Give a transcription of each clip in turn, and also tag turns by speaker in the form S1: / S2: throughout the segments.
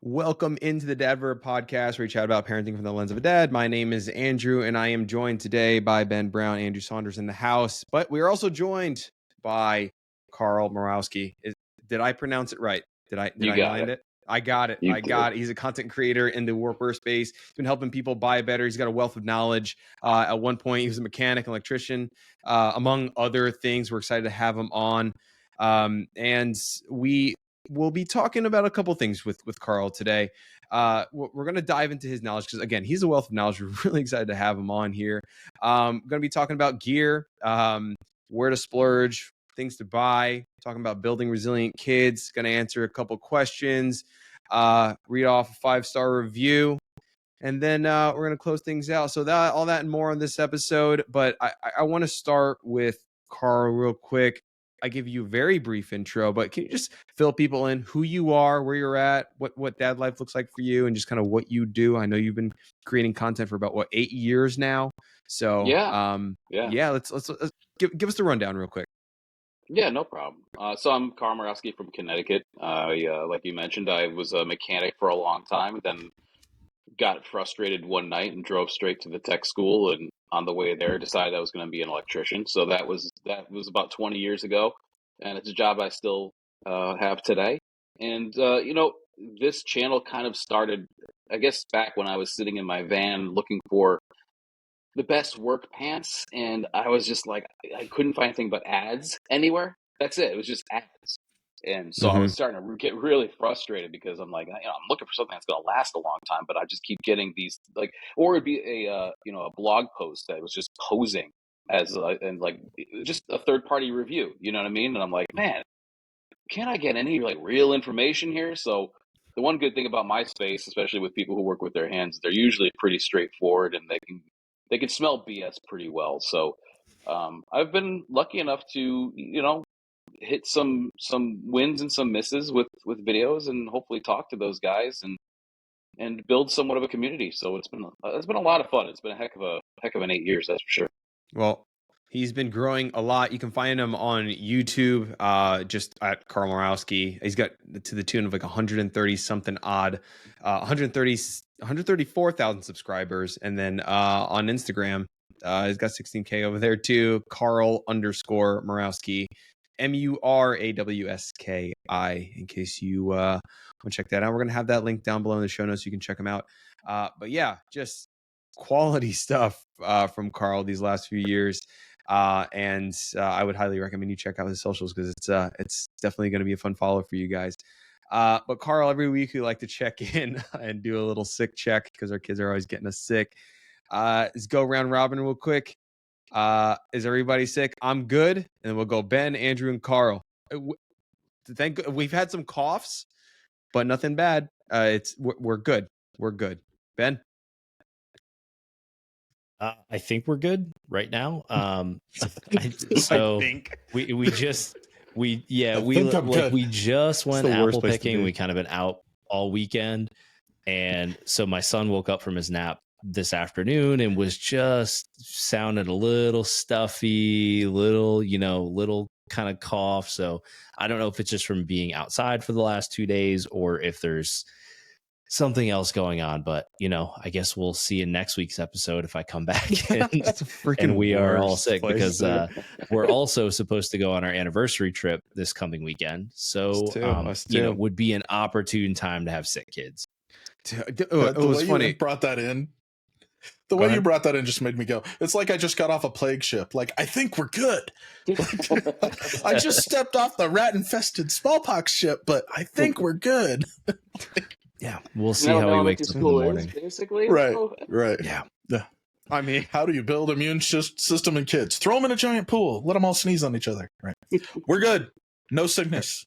S1: Welcome into the Dad Verb Podcast, where we chat about parenting from the lens of a dad. My name is Andrew, and I am joined today by Ben Brown, Andrew Saunders in the house. But we are also joined by Carl Morawski. Did I pronounce it right? Did I land it? I got it. He's a content creator in the workwear space. He's been helping people buy better. He's got a wealth of knowledge. At one point, he was a mechanic, electrician, among other things. We're excited to have him on. And we'll be talking about a couple things with Carl today. We're going to dive into his knowledge because, again, he's a wealth of knowledge. We're really excited to have him on here. Going to be talking about gear, where to splurge, things to buy, talking about building resilient kids, going to answer a couple questions, read off a 5-star review, and then we're going to close things out. So all that and more on this episode. But I want to start with Carl real quick. I give you a very brief intro, but can you just fill people in who you are, where you're at, what dad life looks like for you, and just kind of what you do? I know you've been creating content for about 8 years now. So let's give us the rundown real quick.
S2: Yeah, no problem. So I'm Carl Morawski from Connecticut. Like you mentioned, I was a mechanic for a long time, then got frustrated one night and drove straight to the tech school, and on the way there decided I was going to be an electrician. So that was about 20 years ago, and it's a job I still have today. And this channel kind of started, I guess, back when I was sitting in my van looking for the best work pants, and I was just like, I couldn't find anything but ads anywhere. That's it. It was just ads. And so I was starting to get really frustrated because I'm like, I'm looking for something that's going to last a long time, but I just keep getting these or it'd be a blog post that was just posing as just a third party review. You know what I mean? And I'm like, man, can't I get any real information here? So the one good thing about my space, especially with people who work with their hands, they're usually pretty straightforward and they can smell BS pretty well. So I've been lucky enough to hit some wins and some misses with videos, and hopefully talk to those guys and build somewhat of a community. So it's been a lot of fun. It's been a heck of an 8 years, that's for sure.
S1: Well, he's been growing a lot. You can find him on YouTube, just at Carl Morawski. He's got to the tune of 130 something odd, 134,000 subscribers, and then on Instagram, he's got 16K over there too. Carl_Morawski. Murawski, in case you want to check that out. We're going to have that link down below in the show notes so you can check them out. But yeah, just quality stuff from Carl these last few years. And I would highly recommend you check out his socials because it's definitely going to be a fun follow for you guys. But Carl, every week we like to check in and do a little sick check because our kids are always getting us sick. Let's go round robin real quick. Is everybody sick? I'm good. And then we'll go Ben, Andrew, and Carl. We've had some coughs, but nothing bad. We're good. We're good. Ben?
S3: I think we're good right now.
S1: So
S3: we just went apple picking. We kind of been out all weekend. And so my son woke up from his nap this afternoon and was just sounded a little stuffy, little kind of cough. So I don't know if it's just from being outside for the last 2 days or if there's something else going on, but I guess we'll see in next week's episode if I come back and we are all sick because we're also supposed to go on our anniversary trip this coming weekend. So would be an opportune time to have sick kids.
S1: It was funny.
S4: You brought that in. The way you brought that in just made me go, it's like I just got off a plague ship. Like, I think we're good. I just stepped off the rat-infested smallpox ship, but I think we're good.
S3: Yeah, we'll see how he wakes up in the morning.
S2: Basically.
S4: Right.
S3: Yeah.
S4: I mean, how do you build immune system in kids? Throw them in a giant pool. Let them all sneeze on each other. Right. We're good. No sickness.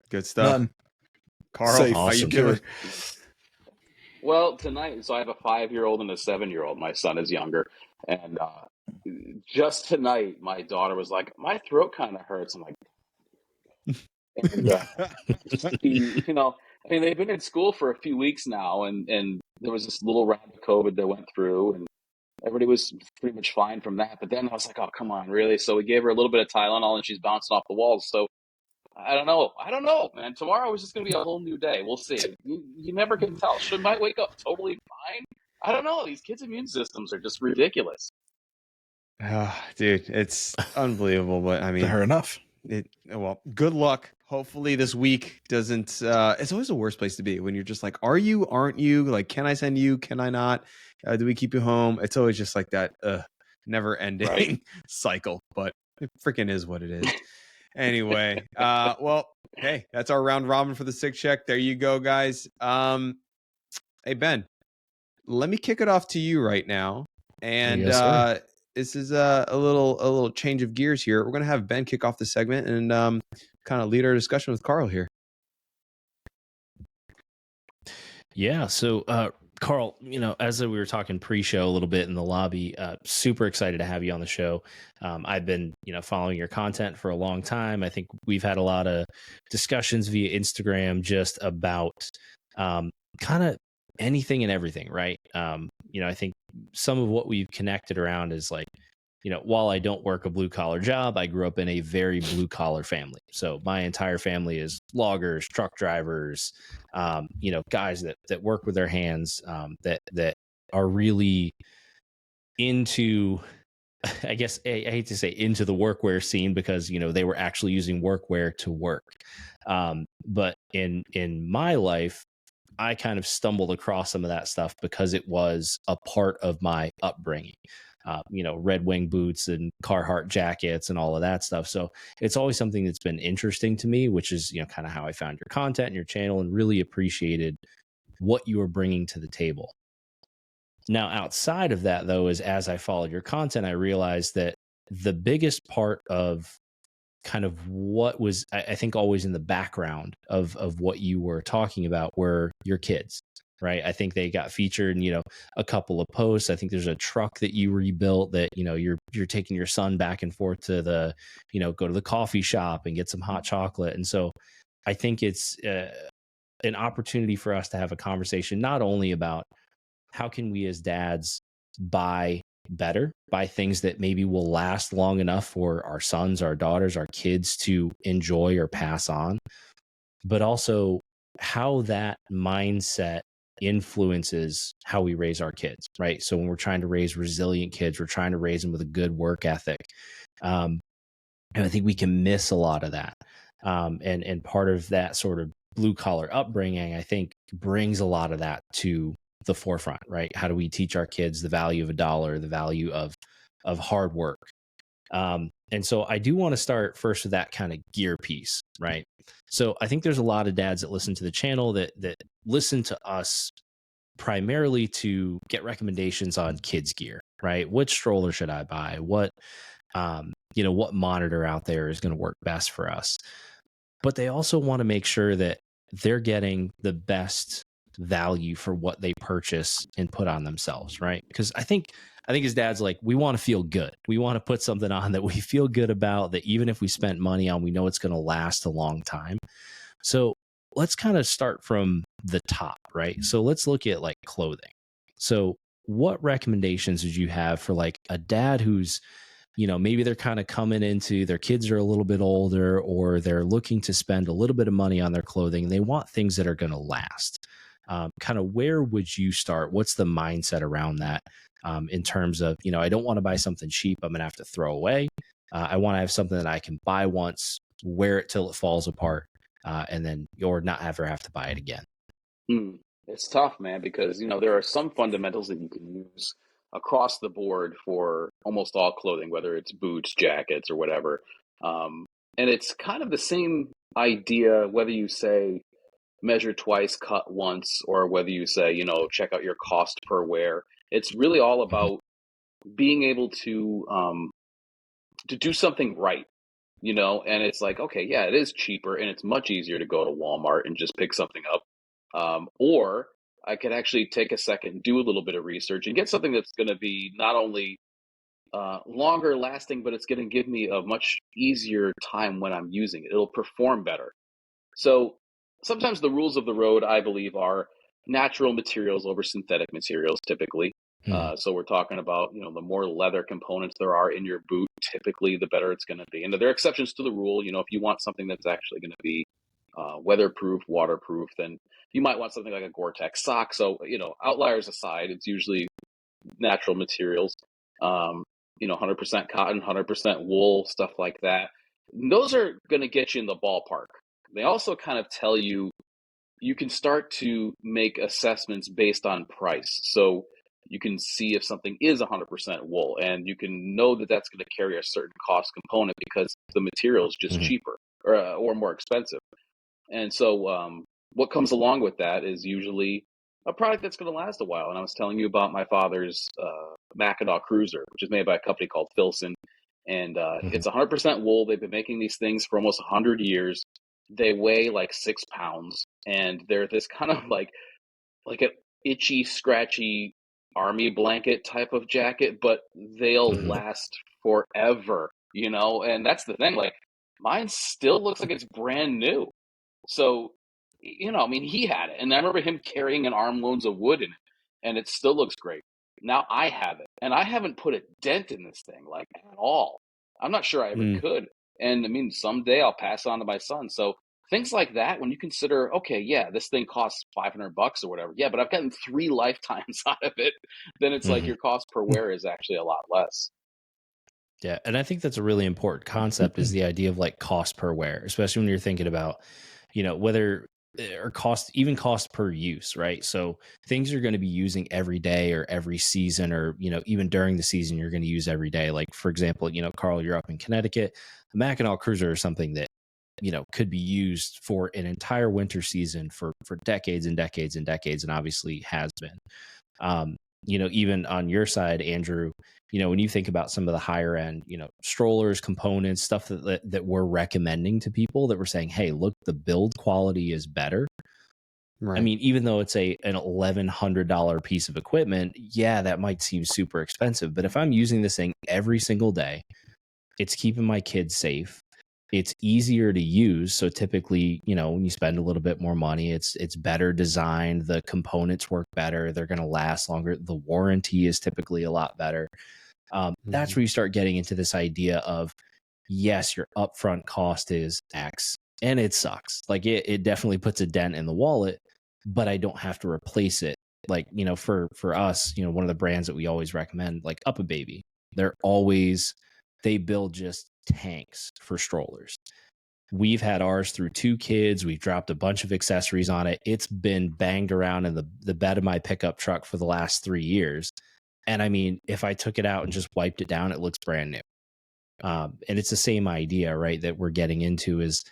S1: Good stuff.
S4: None.
S1: Carl,
S4: Safe.
S1: how you doing?
S2: Well, tonight, so I have a 5-year-old and a 7-year-old. My son is younger. And just tonight, my daughter was like, my throat kind of hurts. I'm like, and, they've been in school for a few weeks now. And there was this little round of COVID that went through. And everybody was pretty much fine from that. But then I was like, oh, come on, really? So we gave her a little bit of Tylenol and she's bouncing off the walls. So I don't know, man. Tomorrow is just going to be a whole new day. We'll see. You never can tell. She might wake up totally fine. I don't know. These kids' immune systems are just ridiculous.
S1: Dude, it's unbelievable. But I mean,
S4: fair enough.
S1: Well, good luck. Hopefully this week doesn't. It's always the worst place to be when you're just like, are you? Aren't you? Like, can I send you? Can I not? Do we keep you home? It's always just like that never-ending cycle. But it freaking is what it is. Anyway, well, hey, that's our round robin for the sick check. There you go, guys. Hey, Ben, let me kick it off to you right now. And
S3: Yes,
S1: this is a little change of gears here. We're going to have Ben kick off the segment and kind of lead our discussion with Carl here.
S3: Yeah. So, Carl, as we were talking pre-show a little bit in the lobby, super excited to have you on the show. I've been, following your content for a long time. I think we've had a lot of discussions via Instagram just about kind of anything and everything, right? I think some of what we've connected around is like, while I don't work a blue collar job, I grew up in a very blue collar family. So my entire family is loggers, truck drivers, guys that work with their hands, that are really into, I guess I hate to say into the workwear scene because, they were actually using workwear to work. But in my life, I kind of stumbled across some of that stuff because it was a part of my upbringing. Red Wing boots and Carhartt jackets and all of that stuff. So it's always something that's been interesting to me, which is, kind of how I found your content and your channel and really appreciated what you were bringing to the table. Now, outside of that, though, is as I followed your content, I realized that the biggest part of kind of what was, I think, always in the background of what you were talking about were your kids. Right. I think they got featured in, a couple of posts. I think there's a truck that you rebuilt that, you're taking your son back and forth to the, go to the coffee shop and get some hot chocolate. And so I think it's an opportunity for us to have a conversation, not only about how can we as dads buy better, buy things that maybe will last long enough for our sons, our daughters, our kids to enjoy or pass on, but also how that mindset influences how we raise our kids, right? So when we're trying to raise resilient kids, we're trying to raise them with a good work ethic. And I think we can miss a lot of that. And part of that sort of blue collar upbringing, I think, brings a lot of that to the forefront, right? How do we teach our kids the value of a dollar, the value of hard work? And so I do want to start first with that kind of gear piece, right? So I think there's a lot of dads that listen to the channel that listen to us primarily to get recommendations on kids gear, right? Which stroller should I buy? What monitor out there is going to work best for us? But they also want to make sure that they're getting the best value for what they purchase and put on themselves, right? Because I think as dads, like, we want to feel good. We want to put something on that we feel good about, that even if we spent money on, we know it's going to last a long time. So let's kind of start from the top, right? So let's look at like clothing. So what recommendations would you have for like a dad who's, maybe they're kind of coming into, their kids are a little bit older, or they're looking to spend a little bit of money on their clothing and they want things that are going to last. Kind of where would you start? What's the mindset around that? In terms of, I don't want to buy something cheap I'm going to have to throw away. I want to have something that I can buy once, wear it till it falls apart, and then or not ever have to buy it again.
S2: It's tough, man, because, there are some fundamentals that you can use across the board for almost all clothing, whether it's boots, jackets, or whatever. And it's kind of the same idea, whether you say measure twice, cut once, or whether you say, check out your cost per wear. It's really all about being able to do something right, and it's like, okay, yeah, it is cheaper and it's much easier to go to Walmart and just pick something up. Or I could actually take a second, do a little bit of research and get something that's going to be not only longer lasting, but it's going to give me a much easier time when I'm using it. It'll perform better. So sometimes the rules of the road, I believe, are natural materials over synthetic materials, typically. So we're talking about, the more leather components there are in your boot, typically the better it's going to be. And there are exceptions to the rule. If you want something that's actually going to be weatherproof, waterproof, then you might want something like a Gore-Tex sock. So, outliers aside, it's usually natural materials, 100% cotton, 100% wool, stuff like that. Those are going to get you in the ballpark. They also kind of tell you can start to make assessments based on price. So you can see if something is 100% wool, and you can know that that's going to carry a certain cost component because the material is just cheaper or more expensive. And so what comes along with that is usually a product that's going to last a while. And I was telling you about my father's Mackinac Cruiser, which is made by a company called Filson. And it's 100% wool. They've been making these things for almost 100 years. They weigh like 6 pounds, and they're this kind of like an itchy, scratchy army blanket type of jacket, but they'll last forever, and that's the thing. Like, mine still looks like it's brand new. So, he had it, and I remember him carrying an armloads of wood in it, and it still looks great. Now I have it, and I haven't put a dent in this thing, like, at all. I'm not sure I ever could. And someday I'll pass on to my son. So things like that, when you consider, okay, yeah, this thing costs $500 or whatever. Yeah, but I've gotten 3 lifetimes out of it. Then it's like your cost per wear is actually a lot less.
S3: Yeah. And I think that's a really important concept is the idea of like cost per wear, especially when you're thinking about, whether or cost per use, right? So things you're going to be using every day or every season, or, even during the season, you're going to use every day. Like, for example, Carl, you're up in Connecticut, a Mackinac Cruiser is something that, could be used for an entire winter season for decades and decades and decades, and obviously has been. Even on your side, Andrew, when you think about some of the higher end, strollers, components, stuff that we're recommending to people, that we're saying, hey, look, the build quality is better. Right. I mean, even though it's an $1,100 piece of equipment, yeah, that might seem super expensive. But if I'm using this thing every single day, it's keeping my kids safe. It's easier to use. So typically, when you spend a little bit more money, it's better designed. The components work better. They're going to last longer. The warranty is typically a lot better. That's where you start getting into this idea of, yes, your upfront cost is X, and it sucks. Like it definitely puts a dent in the wallet, but I don't have to replace it. Like, for us, one of the brands that we always recommend, like Up a Baby, they build just tanks for strollers. We've had ours through 2 kids. We've dropped a bunch of accessories on it. It's been banged around in the bed of my pickup truck for the last 3 years. And I mean, if I took it out and just wiped it down, it looks brand new. And it's the same idea, right? That we're getting into is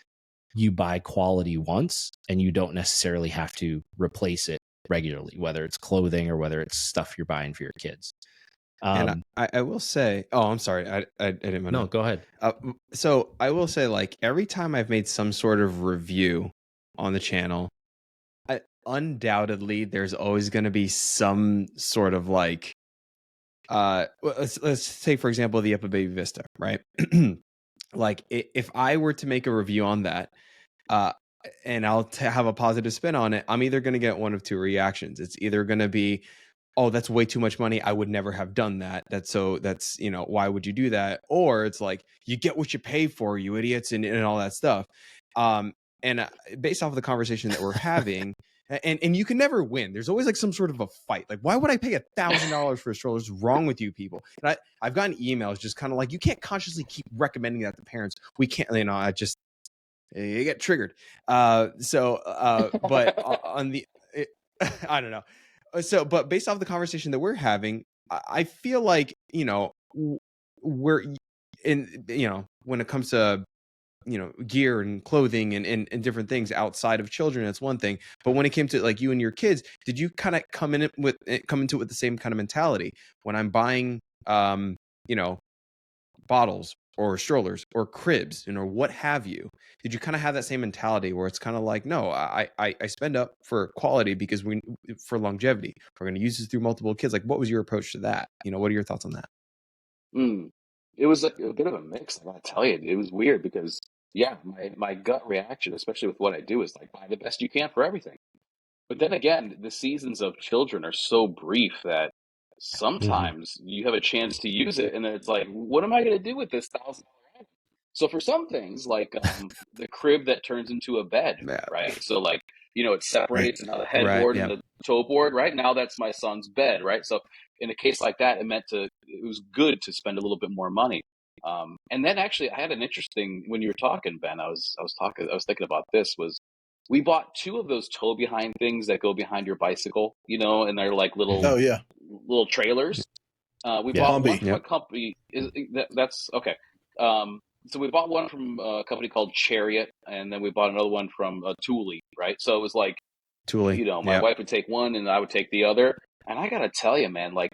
S3: you buy quality once and you don't necessarily have to replace it regularly, whether it's clothing or whether it's stuff you're buying for your kids.
S1: And I will say, I'm sorry, I didn't want to.
S3: No, go ahead.
S1: So I will say, like, every time I've made some sort of review on the channel, undoubtedly there's always going to be some sort of like, let's say, for example, the Up a Baby Vista, right? Like, if I were to make a review on that, and I'll have a positive spin on it, I'm either going to get one of 2 reactions. It's either going to be, oh, that's way too much money, I would never have done that. That's why would you do that? Or it's like, you get what you pay for, you idiots, and all that stuff. And based off of the conversation that we're having, and you can never win. There's always like some sort of a fight. Like, why would I pay $1,000 for a stroller? What's wrong with you people? And I've gotten emails just kind of like, you can't consciously keep recommending that to parents. We can't, you get triggered. But on the, I don't know. So, but based off the conversation that we're having, I feel like, we're in, when it comes to, gear and clothing and different things outside of children, it's one thing. But when it came to like you and your kids, did you kind of come into it with the same kind of mentality? When I'm buying, bottles or strollers or cribs, or what have you, did you kind of have that same mentality where it's kind of like, no, I spend up for quality because for longevity, we're going to use this through multiple kids? Like, what was your approach to that? What are your thoughts on that?
S2: It was a bit of a mix. I gotta tell you, it was weird because, yeah, my gut reaction, especially with what I do, is like, buy the best you can for everything. But then again, the seasons of children are so brief that sometimes you have a chance to use it, and then it's like, what am I going to do with this $1,000? So for some things, like the crib that turns into a bed,
S1: Yeah.
S2: right? So like, it separates, and now the
S1: Right,
S2: headboard and
S1: yeah.
S2: the toe board, right? Now that's my son's bed, right? So in a case like that, it was good to spend a little bit more money. And then actually, I had an interesting, when you were talking, Ben, I was thinking about this, was we bought 2 of those tow behind things that go behind your bicycle, and they're like
S4: Oh yeah,
S2: little trailers. We
S3: Yeah.
S2: bought one
S4: Humvee.
S2: from a company. That's okay. So we bought one from a company called Chariot, and then we bought another one from Thule, right? So it was like,
S1: Thule.
S2: my
S1: Yeah.
S2: wife would take one and I would take the other. And I got to tell you, man, like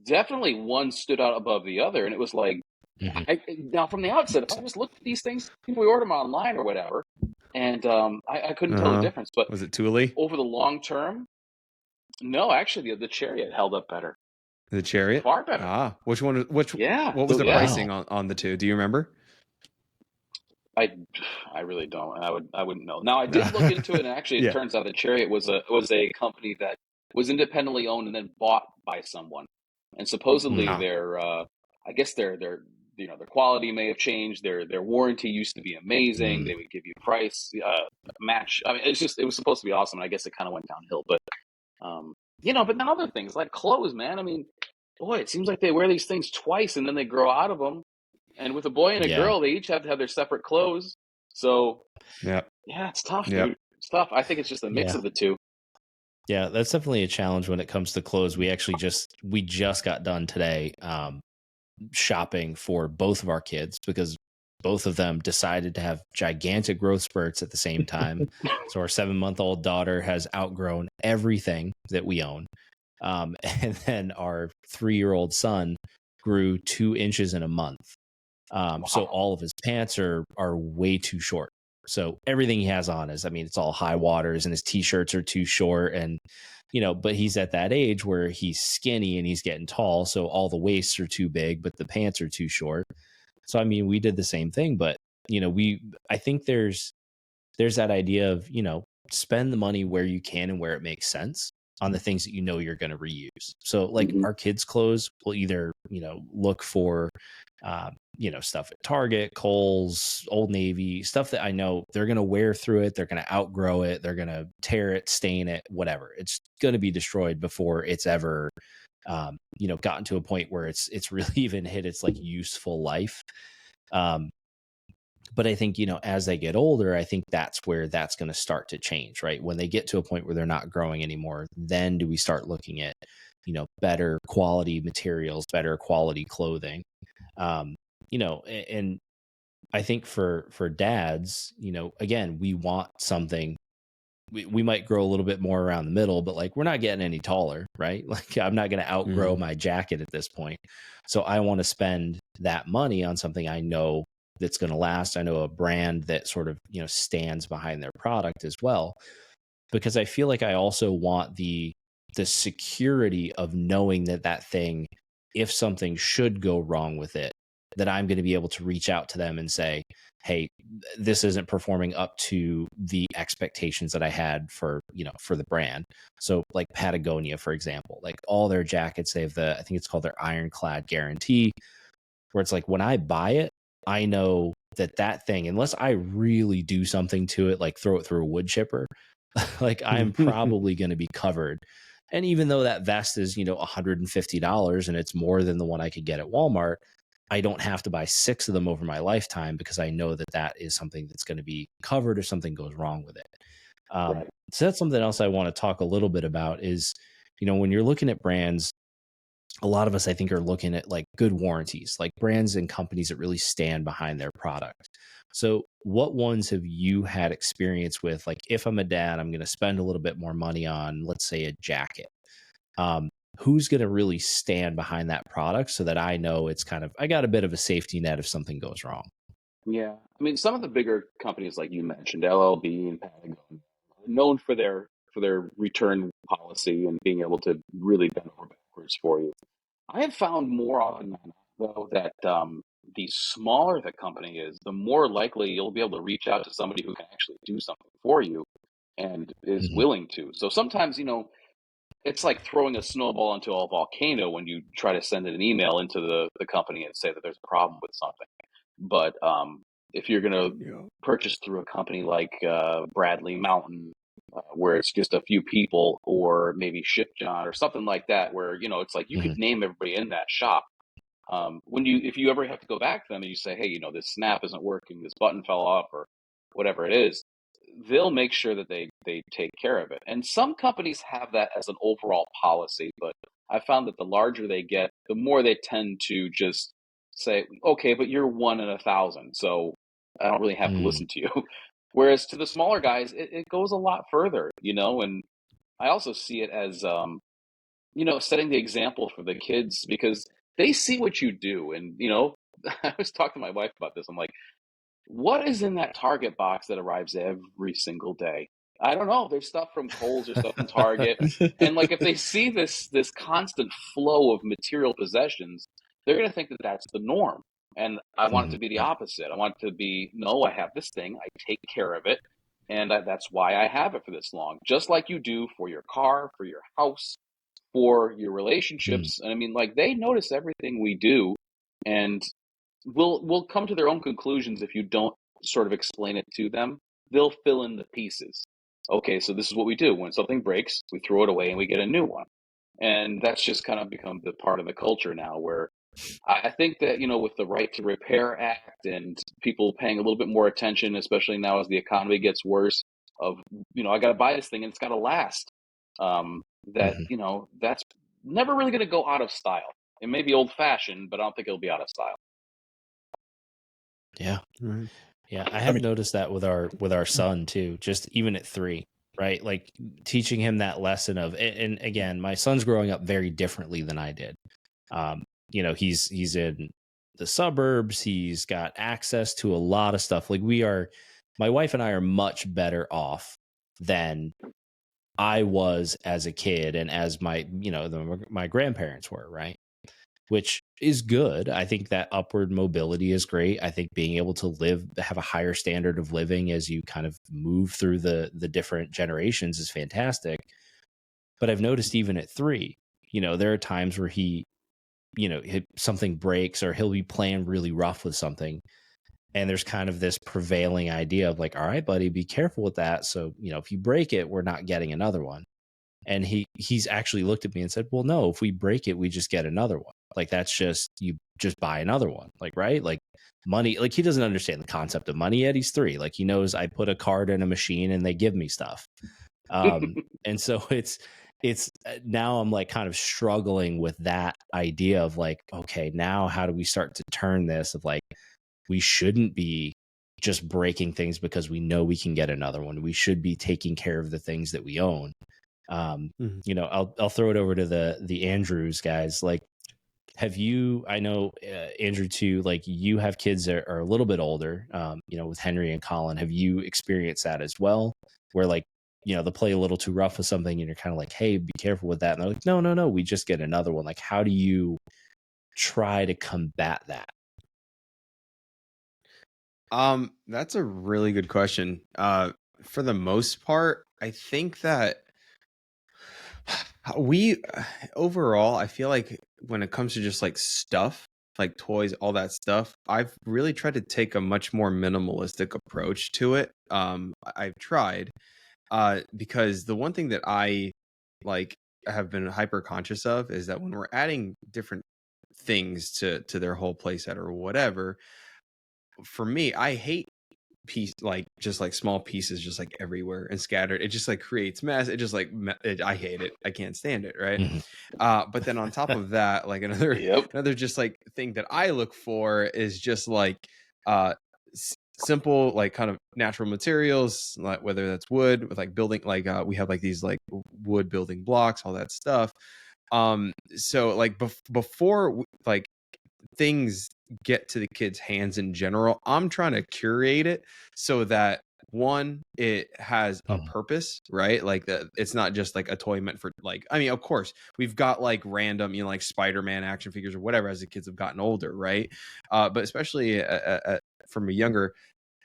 S2: definitely one stood out above the other. And it was like, now from the outset, if I just looked at these things, we order them online or whatever, and I couldn't tell the difference. But
S1: Was it Thule?
S2: over the long term, no, actually, the Chariot held up better.
S1: The Chariot?
S2: Far better.
S1: Ah, which one?
S2: Yeah.
S1: What was the
S2: Yeah.
S1: pricing on the 2? Do you remember?
S2: I really don't. I wouldn't know. Now I did look into it, and actually, it turns out that Chariot was a company that was independently owned and then bought by someone, and supposedly their I guess their quality may have changed. Their warranty used to be amazing. They would give you price match. I mean, it was supposed to be awesome, and I guess it kind of went downhill. But but then other things like clothes, man. I mean, boy, it seems like they wear these things twice and then they grow out of them. And with a boy and a girl, they each have to have their separate clothes. So, yeah, it's tough, dude. It's tough. I think it's just a mix of the two.
S3: Yeah, that's definitely a challenge when it comes to clothes. We actually just got done today shopping for both of our kids because both of them decided to have gigantic growth spurts at the same time. So our 7-month-old daughter has outgrown everything that we own. And then our 3-year-old son grew 2 inches in a month. So all of his pants are way too short. So everything he has on it's all high waters, and his t-shirts are too short. And, but he's at that age where he's skinny and he's getting tall. So all the waists are too big, but the pants are too short. So, we did the same thing, but, I think there's that idea of, spend the money where you can and where it makes sense on the things that you're going to reuse. So like our kids' clothes will either, look for, stuff at Target, Kohl's, Old Navy, stuff that I know they're going to wear through it. They're going to outgrow it. They're going to tear it, stain it, whatever. It's going to be destroyed before it's ever, gotten to a point where it's really even hit its like useful life. But I think, as they get older, I think that's where that's going to start to change, right? When they get to a point where they're not growing anymore, then do we start looking at, better quality materials, better quality clothing. And I think for dads, again, we want something, we might grow a little bit more around the middle, but like, we're not getting any taller, right? Like I'm not going to outgrow my jacket at this point. So I want to spend that money on something I know that's going to last. I know a brand that sort of, stands behind their product as well, because I feel like I also want the security of knowing that thing, if something should go wrong with it, that I'm going to be able to reach out to them and say, hey, this isn't performing up to the expectations that I had for the brand. So like Patagonia, for example, like all their jackets, they have I think it's called their ironclad guarantee, where it's like when I buy it, I know that thing, unless I really do something to it, like throw it through a wood chipper, like I'm probably going to be covered. And even though that vest is, $150 and it's more than the one I could get at Walmart, I don't have to buy 6 of them over my lifetime because I know that is something that's going to be covered if something goes wrong with it.
S2: Right.
S3: So that's something else I want to talk a little bit about is, when you're looking at brands, a lot of us, I think, are looking at like good warranties, like brands and companies that really stand behind their product. So what ones have you had experience with? Like if I'm a dad, I'm going to spend a little bit more money on, let's say, a jacket. Who's going to really stand behind that product so that I know it's I got a bit of a safety net if something goes wrong?
S2: Yeah. I mean, some of the bigger companies, like you mentioned, LLB and Patagonia, are known for their return policy and being able to really bend over backwards for you. I have found more often than not, though, that the smaller the company is, the more likely you'll be able to reach out to somebody who can actually do something for you and is willing to. So sometimes, it's like throwing a snowball into a volcano when you try to send an email into the company and say that there's a problem with something. But if you're going to purchase through a company like Bradley Mountain, where it's just a few people, or maybe ShipJohn or something like that, where, you know, it's like you could name everybody in that shop. If you ever have to go back to them and you say, hey, you know, this snap isn't working, this button fell off, or whatever it is, they'll make sure that they take care of it. And some companies have that as an overall policy, but I found that the larger they get, the more they tend to just say, okay, but you're 1 in 1,000, so I don't really have to listen to you. Whereas to the smaller guys, it goes a lot further, you know. And I also see it as, you know, setting the example for the kids, because they see what you do. And, you know, I was talking to my wife about this. I'm like, what is in that Target box that arrives every single day? I don't know. There's stuff from Kohl's or stuff from Target. And like, if they see this constant flow of material possessions, they're going to think that that's the norm. And I want it to be the opposite. I want it to be, no, I have this thing, I take care of it, and that's why I have it for this long. Just like you do for your car, for your house, for your relationships. And I mean, like, they notice everything we do, and will come to their own conclusions if you don't sort of explain it to them. They'll fill in the pieces. Okay, so this is what we do. When something breaks, we throw it away and we get a new one. And that's just kind of become the part of the culture now, where I think that, you know, with the Right to Repair Act and people paying a little bit more attention, especially now as the economy gets worse, of, you know, I got to buy this thing and it's got to last. You know, that's never really going to go out of style. It may be old fashioned, but I don't think it'll be out of style.
S3: Yeah. Yeah. I have noticed that with our son too, just even at 3, right? Like teaching him that lesson of, and again, my son's growing up very differently than I did. You know, he's in the suburbs. He's got access to a lot of stuff. Like my wife and I are much better off than I was as a kid and as my grandparents were, right? Which is good. I think that upward mobility is great. I think being able to have a higher standard of living as you kind of move through the different generations is fantastic. But I've noticed even at 3, you know, there are times where something breaks, or he'll be playing really rough with something. And there's kind of this prevailing idea of like, all right, buddy, be careful with that. So, you know, if you break it, we're not getting another one. And he's actually looked at me and said, well, no, if we break it, we just get another one. Like, that's just, you just buy another one. Like, right? Like money, like he doesn't understand the concept of money yet. He's 3. Like he knows I put a card in a machine and they give me stuff. And so it's now I'm like kind of struggling with that idea of like, okay, now how do we start to turn this of like, we shouldn't be just breaking things because we know we can get another one. We should be taking care of the things that we own. You know, I'll throw it over to the Andrews guys. Like, I know Andrew too, like you have kids that are a little bit older, you know, with Henry and Colin. Have you experienced that as well? Where like, you know, they'll play a little too rough with something and you're kind of like, hey, be careful with that. And they're like, no, we just get another one. Like, how do you try to combat that?
S1: That's a really good question. For the most part, I think that overall, I feel like when it comes to just like stuff, like toys, all that stuff, I've really tried to take a much more minimalistic approach to it. I've tried, because the one thing that I like have been hyper conscious of is that when we're adding different things to their whole playset or whatever, for me, I hate just like small pieces just like everywhere and scattered. It just like creates mess. It just like I hate it. I can't stand it, right? But then on top of that, like another just like thing that I look for is just like simple, like kind of natural materials, like whether that's wood with like building, like we have like these like wood building blocks, all that stuff. So like before like things get to the kids' hands in general, I'm trying to curate it so that one, it has a purpose, right? Like it's not just like a toy meant for like, I mean, of course we've got like random, you know, like Spider-Man action figures or whatever as the kids have gotten older, right? But especially from a younger,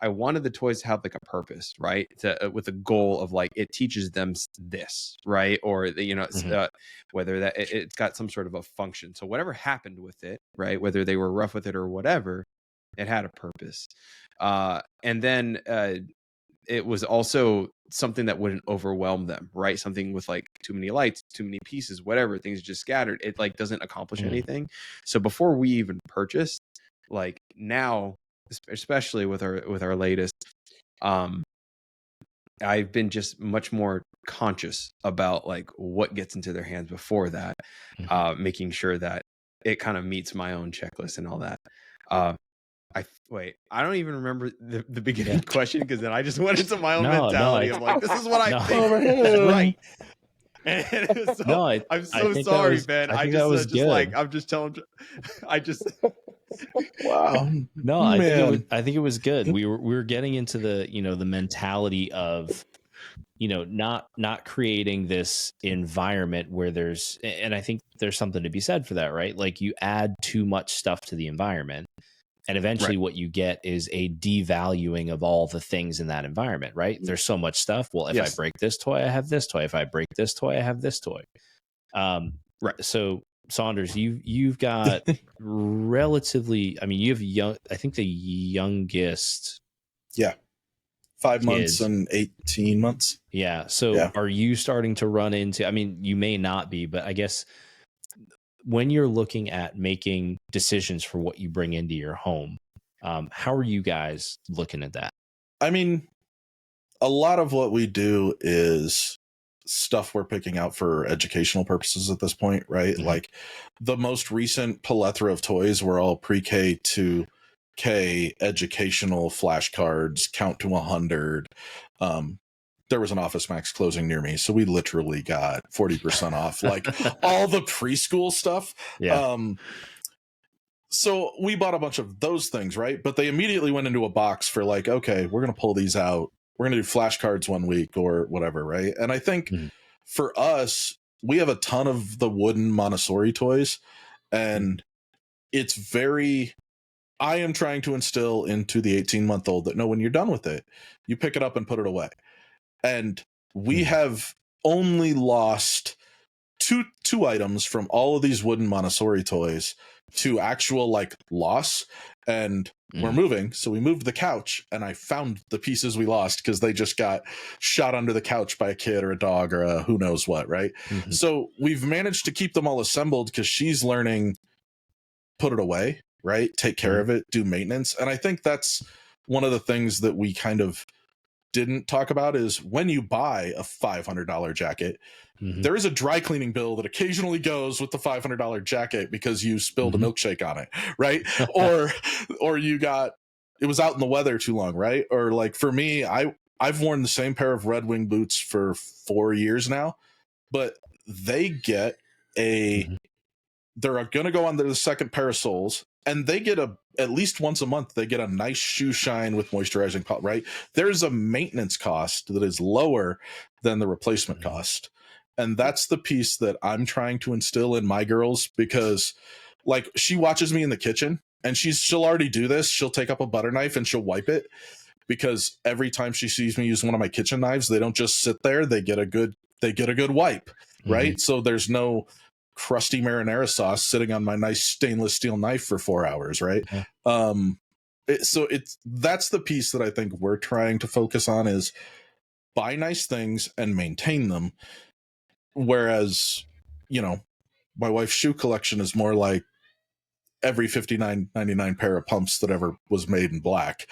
S1: I wanted the toys to have like a purpose, right? With a goal of like, it teaches them this, right? Or, whether that it's got some sort of a function. So whatever happened with it, right? Whether they were rough with it or whatever, it had a purpose. And then it was also something that wouldn't overwhelm them, right? Something with like too many lights, too many pieces, whatever, things just scattered. It like doesn't accomplish anything. So before we even purchased, like now, especially with our latest, I've been just much more conscious about like what gets into their hands before that, making sure that it kind of meets my own checklist and all that. I don't even remember the beginning question, because then I just went into my own mentality of like, this is what I think is right. And I'm so sorry, Ben. I just like, I'm just telling,
S4: wow.
S3: No, I think it was good. We were getting into the, the mentality of, not creating this environment where and I think there's something to be said for that, right? Like you add too much stuff to the environment, and eventually what you get is a devaluing of all the things in that environment, right? There's so much stuff. Well, if I break this toy, I have this toy. If I break this toy, I have this toy. Right. So Saunders, you've got relatively, I mean, you have I think the youngest.
S4: Yeah. 5 months and 18 months.
S3: Yeah. So are you starting to run into, I mean, you may not be, but I guess when you're looking at making decisions for what you bring into your home, how are you guys looking at that?
S4: I mean, a lot of what we do is stuff we're picking out for educational purposes at this point, right? Mm-hmm. Like the most recent plethora of toys were all pre-K to K educational flashcards, count to 100. There was an Office Max closing near me, so we literally got 40% off, like all the preschool stuff. Yeah. So we bought a bunch of those things, right? But they immediately went into a box for like, okay, we're going to pull these out. We're going to do flashcards one week or whatever, right? And I think for us, we have a ton of the wooden Montessori toys, and it's very... I am trying to instill into the 18-month-old that no, when you're done with it, you pick it up and put it away. And we have only lost two items from all of these wooden Montessori toys to actual like loss. And we're moving. So we moved the couch, and I found the pieces we lost because they just got shot under the couch by a kid or a dog or a who knows what, right? Mm-hmm. So we've managed to keep them all assembled because she's learning, put it away, right? Take care of it, do maintenance. And I think that's one of the things that we kind of didn't talk about is when you buy a $500 jacket, there is a dry cleaning bill that occasionally goes with the $500 jacket because you spilled a milkshake on it, right? or you got, it was out in the weather too long, right? Or like for me, I've worn the same pair of Red Wing boots for 4 years now, but they get they're going to go on the second pair of soles, and they get at least once a month, they get a nice shoe shine with moisturizing, right? There's a maintenance cost that is lower than the replacement cost. And that's the piece that I'm trying to instill in my girls, because like she watches me in the kitchen, and she'll already do this. She'll take up a butter knife and she'll wipe it, because every time she sees me use one of my kitchen knives, they don't just sit there. They get a good wipe, right? So there's no crusty marinara sauce sitting on my nice stainless steel knife for 4 hours, right? That's the piece that I think we're trying to focus on, is buy nice things and maintain them. Whereas, my wife's shoe collection is more like every $59.99 pair of pumps that ever was made in black.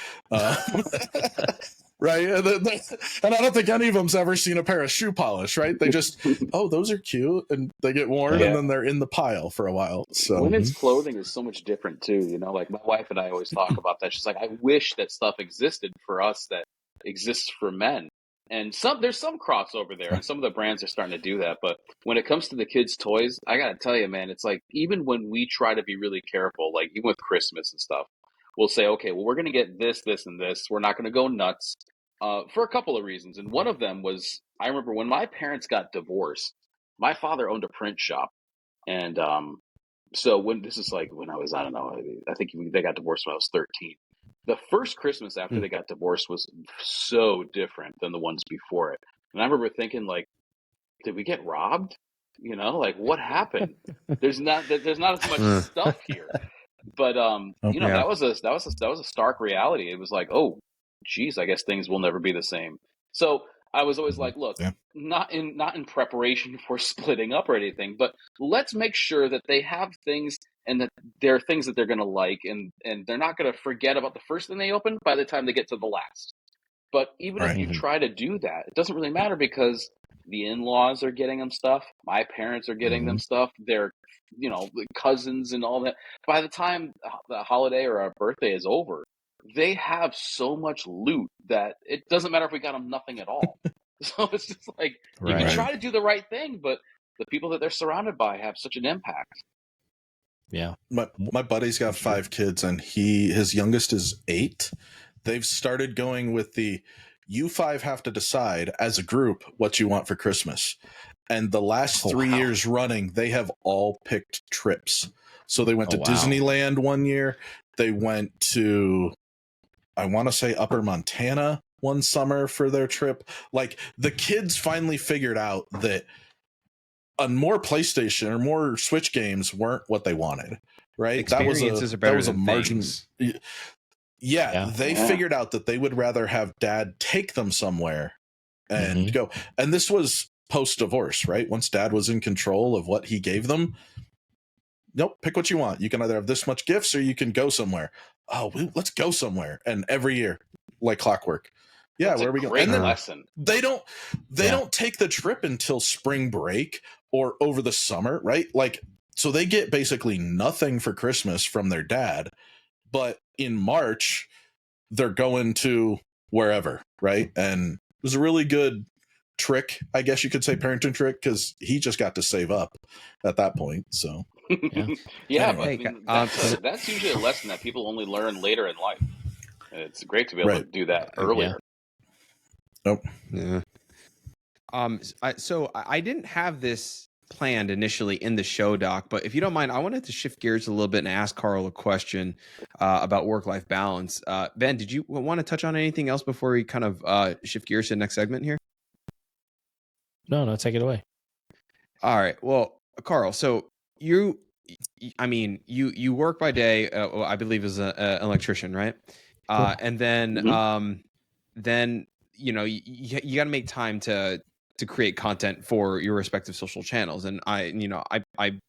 S4: Right. And I don't think any of them's ever seen a pair of shoe polish, right? They just, oh, those are cute, and they get worn and then they're in the pile for a while. So
S2: women's clothing is so much different too. Like my wife and I always talk about that. She's like, I wish that stuff existed for us that exists for men. And there's some crossover there, and some of the brands are starting to do that. But when it comes to the kids' toys, I got to tell you, man, it's like even when we try to be really careful, like even with Christmas and stuff, we'll say, okay, well, we're going to get this, this, and this. We're not going to go nuts for a couple of reasons. And one of them was, I remember when my parents got divorced, my father owned a print shop. And so when I was, I don't know, I think they got divorced when I was 13. the first Christmas after they got divorced was so different than the ones before it. And I remember thinking, like, did we get robbed? You know, like, what happened? There's not as much stuff here. But you know, that was a stark reality. It was like, oh, geez, I guess things will never be the same. So I was always like, look, not in preparation for splitting up or anything, but let's make sure that they have things and that there are things that they're going to like, and they're not going to forget about the first thing they open by the time they get to the last. But even if you try to do that, it doesn't really matter because the in-laws are getting them stuff. My parents are getting them stuff. Their, you know, cousins and all that. By the time the holiday or our birthday is over, they have so much loot that it doesn't matter if we got them nothing at all. So it's just like, you can try to do the right thing, but the people that they're surrounded by have such an impact.
S3: Yeah.
S4: My buddy's got 5 kids and his youngest is 8. They've started going with you 5 have to decide as a group what you want for Christmas. And the last 3 years running, they have all picked trips. So they went to Disneyland one year. They went to, I want to say, Upper Montana one summer for their trip. Like, the kids finally figured out that more PlayStation or more Switch games weren't what they wanted, right?
S1: Experiences are better than
S4: margin.
S1: things.
S4: Yeah, they figured out that they would rather have dad take them somewhere and go. And this was post-divorce, right? Once dad was in control of what he gave them. Nope, pick what you want. You can either have this much gifts or you can go somewhere. Oh, let's go somewhere. And every year, like clockwork. Yeah,
S2: That's
S4: where are we going?
S2: And then lesson.
S4: They don't take the trip until spring break or over the summer, right? Like, so they get basically nothing for Christmas from their dad, but in March they're going to wherever, right? And it was a really good trick, I guess you could say, parenting trick, because he just got to save up at that point. So
S2: yeah,
S4: anyway.
S2: but I mean, that's usually a lesson that people only learn later in life. And it's great to be able to do that earlier.
S4: Nope.
S1: Yeah. So I didn't have this planned initially in the show doc, but if you don't mind, I wanted to shift gears a little bit and ask Carl a question about work-life balance. Ben, did you want to touch on anything else before we kind of shift gears to the next segment here?
S3: No, take it away.
S1: All right. Well, Carl, so you work by day, I believe as an electrician, right? And then, you know, you got to make time to create content for your respective social channels. And I'm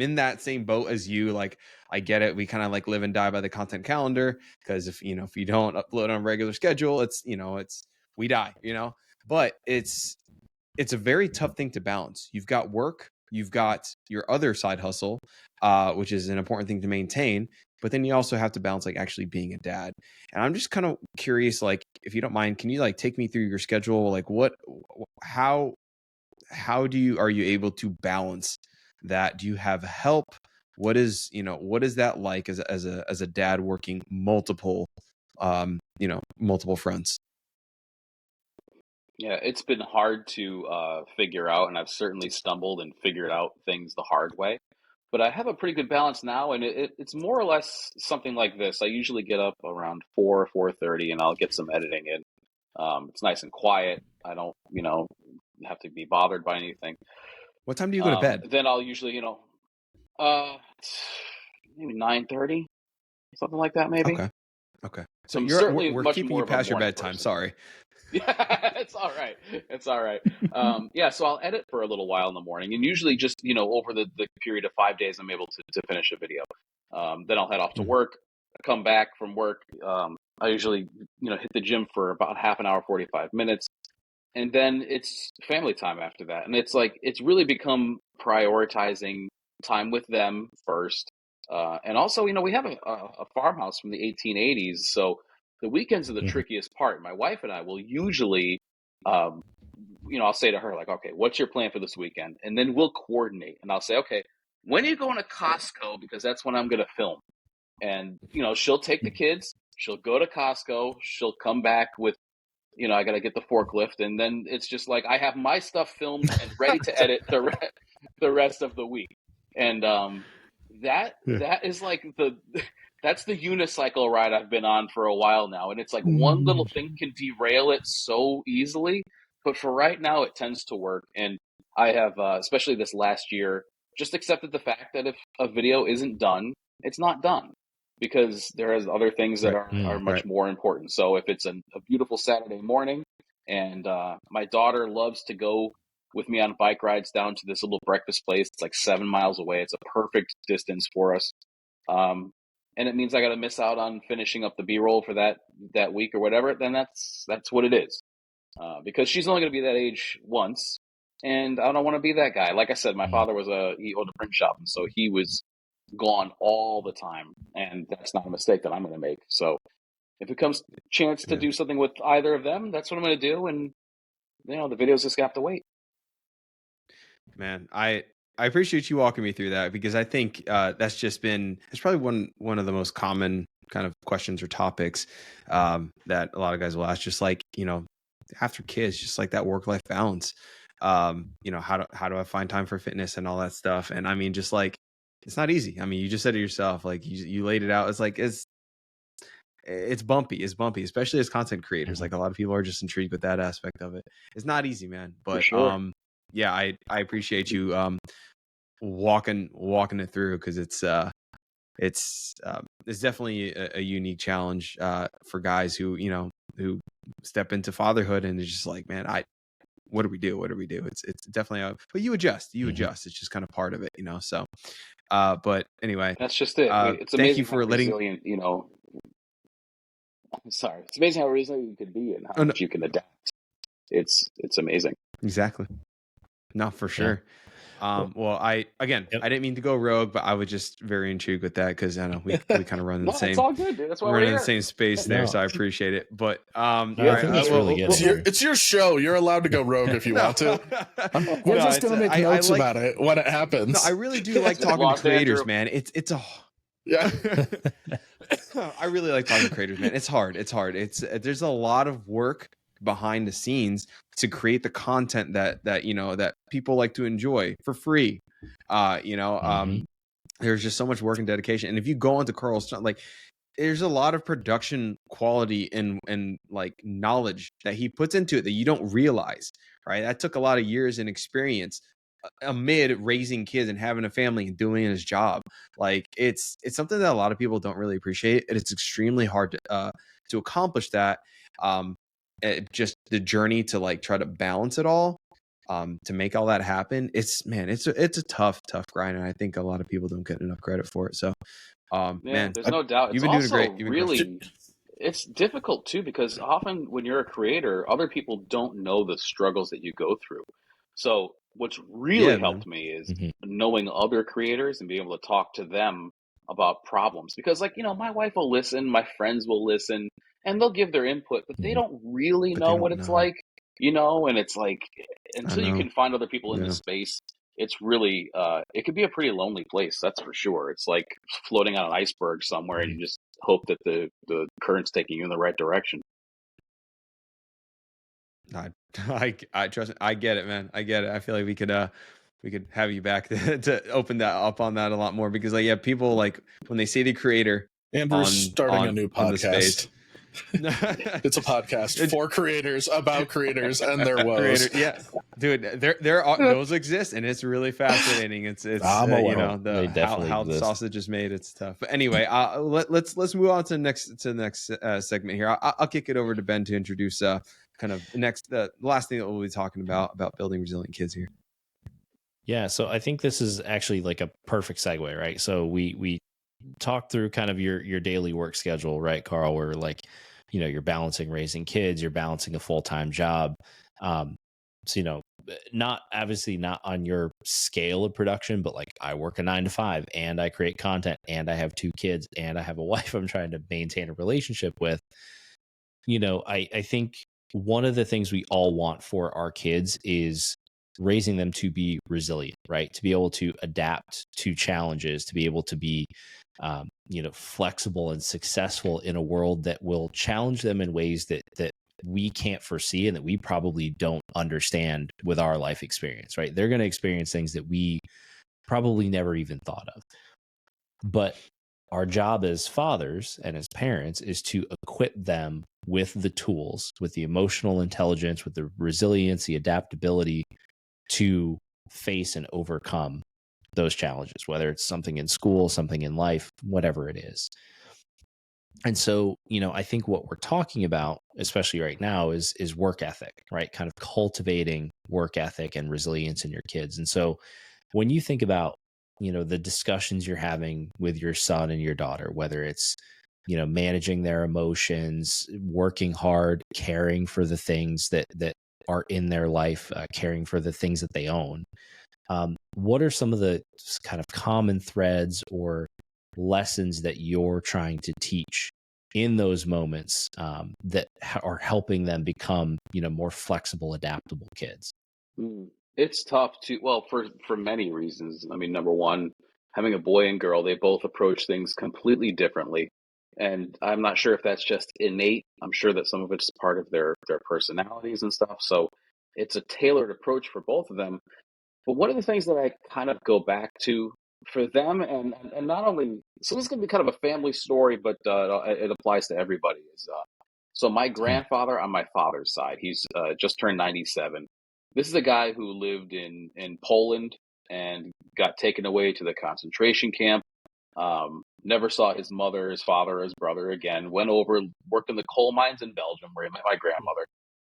S1: in that same boat as you. Like, I get it. We kind of like live and die by the content calendar, because if you don't upload on a regular schedule, we die, but it's a very tough thing to balance. You've got work, you've got your other side hustle, which is an important thing to maintain. But then you also have to balance like actually being a dad. And I'm just kind of curious, like, if you don't mind, can you like take me through your schedule? Like how are you able to balance that? Do you have help? What is that like as a dad working multiple fronts?
S2: Yeah, it's been hard to figure out, and I've certainly stumbled and figured out things the hard way. But I have a pretty good balance now, and it's more or less something like this. I usually get up around 4:30, and I'll get some editing in. It's nice and quiet. I don't, have to be bothered by anything.
S1: What time do you go to bed?
S2: Then I'll usually, maybe 9:30, something like that, maybe.
S1: Okay. So we're
S2: much
S1: keeping
S2: more
S1: you
S2: of a
S1: past your
S2: morning
S1: bedtime.
S2: person.
S1: Sorry.
S2: Yeah, it's all right. It's all right. So I'll edit for a little while in the morning, and usually just, over the period of 5 days, I'm able to finish a video. Then I'll head off to work, come back from work. I usually, hit the gym for about half an hour, 45 minutes. And then it's family time after that. And it's like, it's really become prioritizing time with them first. And also, we have a farmhouse from the 1880s. So the weekends are the trickiest part. My wife and I will usually, I'll say to her, like, okay, what's your plan for this weekend? And then we'll coordinate. And I'll say, okay, when are you going to Costco? Because that's when I'm going to film. And, she'll take the kids. She'll go to Costco. She'll come back with, I got to get the forklift. And then it's just like, I have my stuff filmed and ready to edit the rest of the week. And that is like that's the unicycle ride I've been on for a while now. And it's like one little thing can derail it so easily. But for right now, it tends to work. And I have, especially this last year, just accepted the fact that if a video isn't done, it's not done, because there is other things that are much more important. So if it's a beautiful Saturday morning and my daughter loves to go with me on bike rides down to this little breakfast place, it's like 7 miles away. It's a perfect distance for us. And it means I got to miss out on finishing up the B-roll for that week or whatever, then that's what it is. Because she's only going to be that age once, and I don't want to be that guy. Like I said, my father he owned a print shop, and so he was gone all the time, and that's not a mistake that I'm going to make. So if it comes chance to do something with either of them, that's what I'm going to do, and the videos just have to wait.
S1: Man, I appreciate you walking me through that, because I think that's probably one of the most common kind of questions or topics that a lot of guys will ask, just like, after kids, just like that work-life balance. How do I find time for fitness and all that stuff? And I mean, just like, it's not easy. I mean, you just said it yourself, like you laid it out. It's like, it's bumpy, especially as content creators. Like, a lot of people are just intrigued with that aspect of it. It's not easy, man. But
S2: sure.
S1: yeah, I appreciate you walking it through, because it's definitely a unique challenge for guys who step into fatherhood, and it's just like, man, what do we do? It's definitely but you adjust. It's just kind of part of it, so but anyway,
S2: that's just it. It's amazing.
S1: Thank you for letting
S2: resilient, sorry, it's amazing how resilient you can be and how much you can adapt. It's amazing.
S1: Exactly. No, for sure. Well, I didn't mean to go rogue, but I was just very intrigued with that, because I know we kind of run in the same.
S2: It's all good, dude. That's why
S1: we're
S2: we're
S1: in
S2: here.
S1: the same space there, so I appreciate it. But
S3: I think that's really good.
S4: It's your show. You're allowed to go rogue if you want to. We're just gonna make notes about it when it happens.
S1: No, I really do like talking to creators, man.
S4: Yeah.
S1: I really like talking to creators, man. It's hard. There's a lot of work behind the scenes to create the content that people like to enjoy for free. There's just so much work and dedication. And if you go into Carl's, like, there's a lot of production quality and like knowledge that he puts into it that you don't realize, right? That took a lot of years and experience amid raising kids and having a family and doing his job. Like, it's something that a lot of people don't really appreciate, and it's extremely hard to accomplish that. Just the journey to like try to balance it all, to make all that happen. It's a tough grind, and I think a lot of people don't get enough credit for it. So, man,
S2: there's no doubt.
S1: You've been doing great.
S2: Really, it's difficult too, because often when you're a creator, other people don't know the struggles that you go through. So what's really helped me is knowing other creators and being able to talk to them about problems, because like, my wife will listen, my friends will listen, and they'll give their input, but they don't really know what it's like, and it's like, until you can find other people in the space, it's really, it could be a pretty lonely place. That's for sure. It's like floating on an iceberg somewhere, and you just hope that the current's taking you in the right direction.
S1: I trust it. I get it, man. I get it. I feel like we could have you back to open that up on that a lot more, because like, people, like, when they say the creator,
S4: Andrew's starting a new podcast. It's a podcast for creators, about creators and their woes.
S1: Yeah, dude, there are those exist, and it's really fascinating. It's how the sausage is made. It's tough. But anyway, let's move on to the next segment here. I'll kick it over to Ben to introduce kind of the last thing that we'll be talking about building resilient kids here.
S3: Yeah, so I think this is actually like a perfect segue, right? So we talked through kind of your daily work schedule, right, Carl? Where like, you're balancing raising kids, you're balancing a full-time job. So, not on your scale of production, but like, I work a 9 to 5 and I create content and I have 2 kids and I have a wife I'm trying to maintain a relationship with. I think one of the things we all want for our kids is raising them to be resilient, right? To be able to adapt to challenges, to be able to be, flexible and successful in a world that will challenge them in ways that we can't foresee and that we probably don't understand with our life experience, right? They're going to experience things that we probably never even thought of. But our job as fathers and as parents is to equip them with the tools, with the emotional intelligence, with the resilience, the adaptability to face and overcome those challenges, whether it's something in school, something in life, whatever it is. And so, I think what we're talking about, especially right now, is work ethic, right? Kind of cultivating work ethic and resilience in your kids. And so when you think about, the discussions you're having with your son and your daughter, whether it's, managing their emotions, working hard, caring for the things that are in their life, caring for the things that they own. What are some of the kind of common threads or lessons that you're trying to teach in those moments that are helping them become, more flexible, adaptable kids?
S2: It's tough for many reasons. I mean, number one, having a boy and girl, they both approach things completely differently. And I'm not sure if that's just innate. I'm sure that some of it's part of their personalities and stuff. So it's a tailored approach for both of them. But one of the things that I kind of go back to for them, and not only, so this is going to be kind of a family story, but it applies to everybody. So my grandfather on my father's side, he's just turned 97. This is a guy who lived in Poland and got taken away to the concentration camp. Never saw his mother, his father, his brother again. Went over, worked in the coal mines in Belgium where he met my grandmother.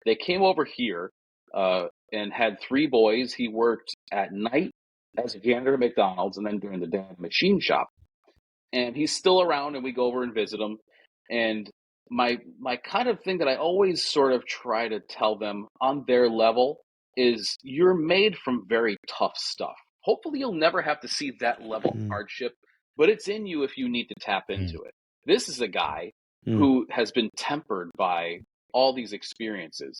S2: They came over here and had 3 boys. He worked at night as a janitor at McDonald's and then during the day at a machine shop. And he's still around and we go over and visit him. And my kind of thing that I always sort of try to tell them on their level is you're made from very tough stuff. Hopefully you'll never have to see that level of hardship, but it's in you if you need to tap into it. This is a guy who has been tempered by all these experiences.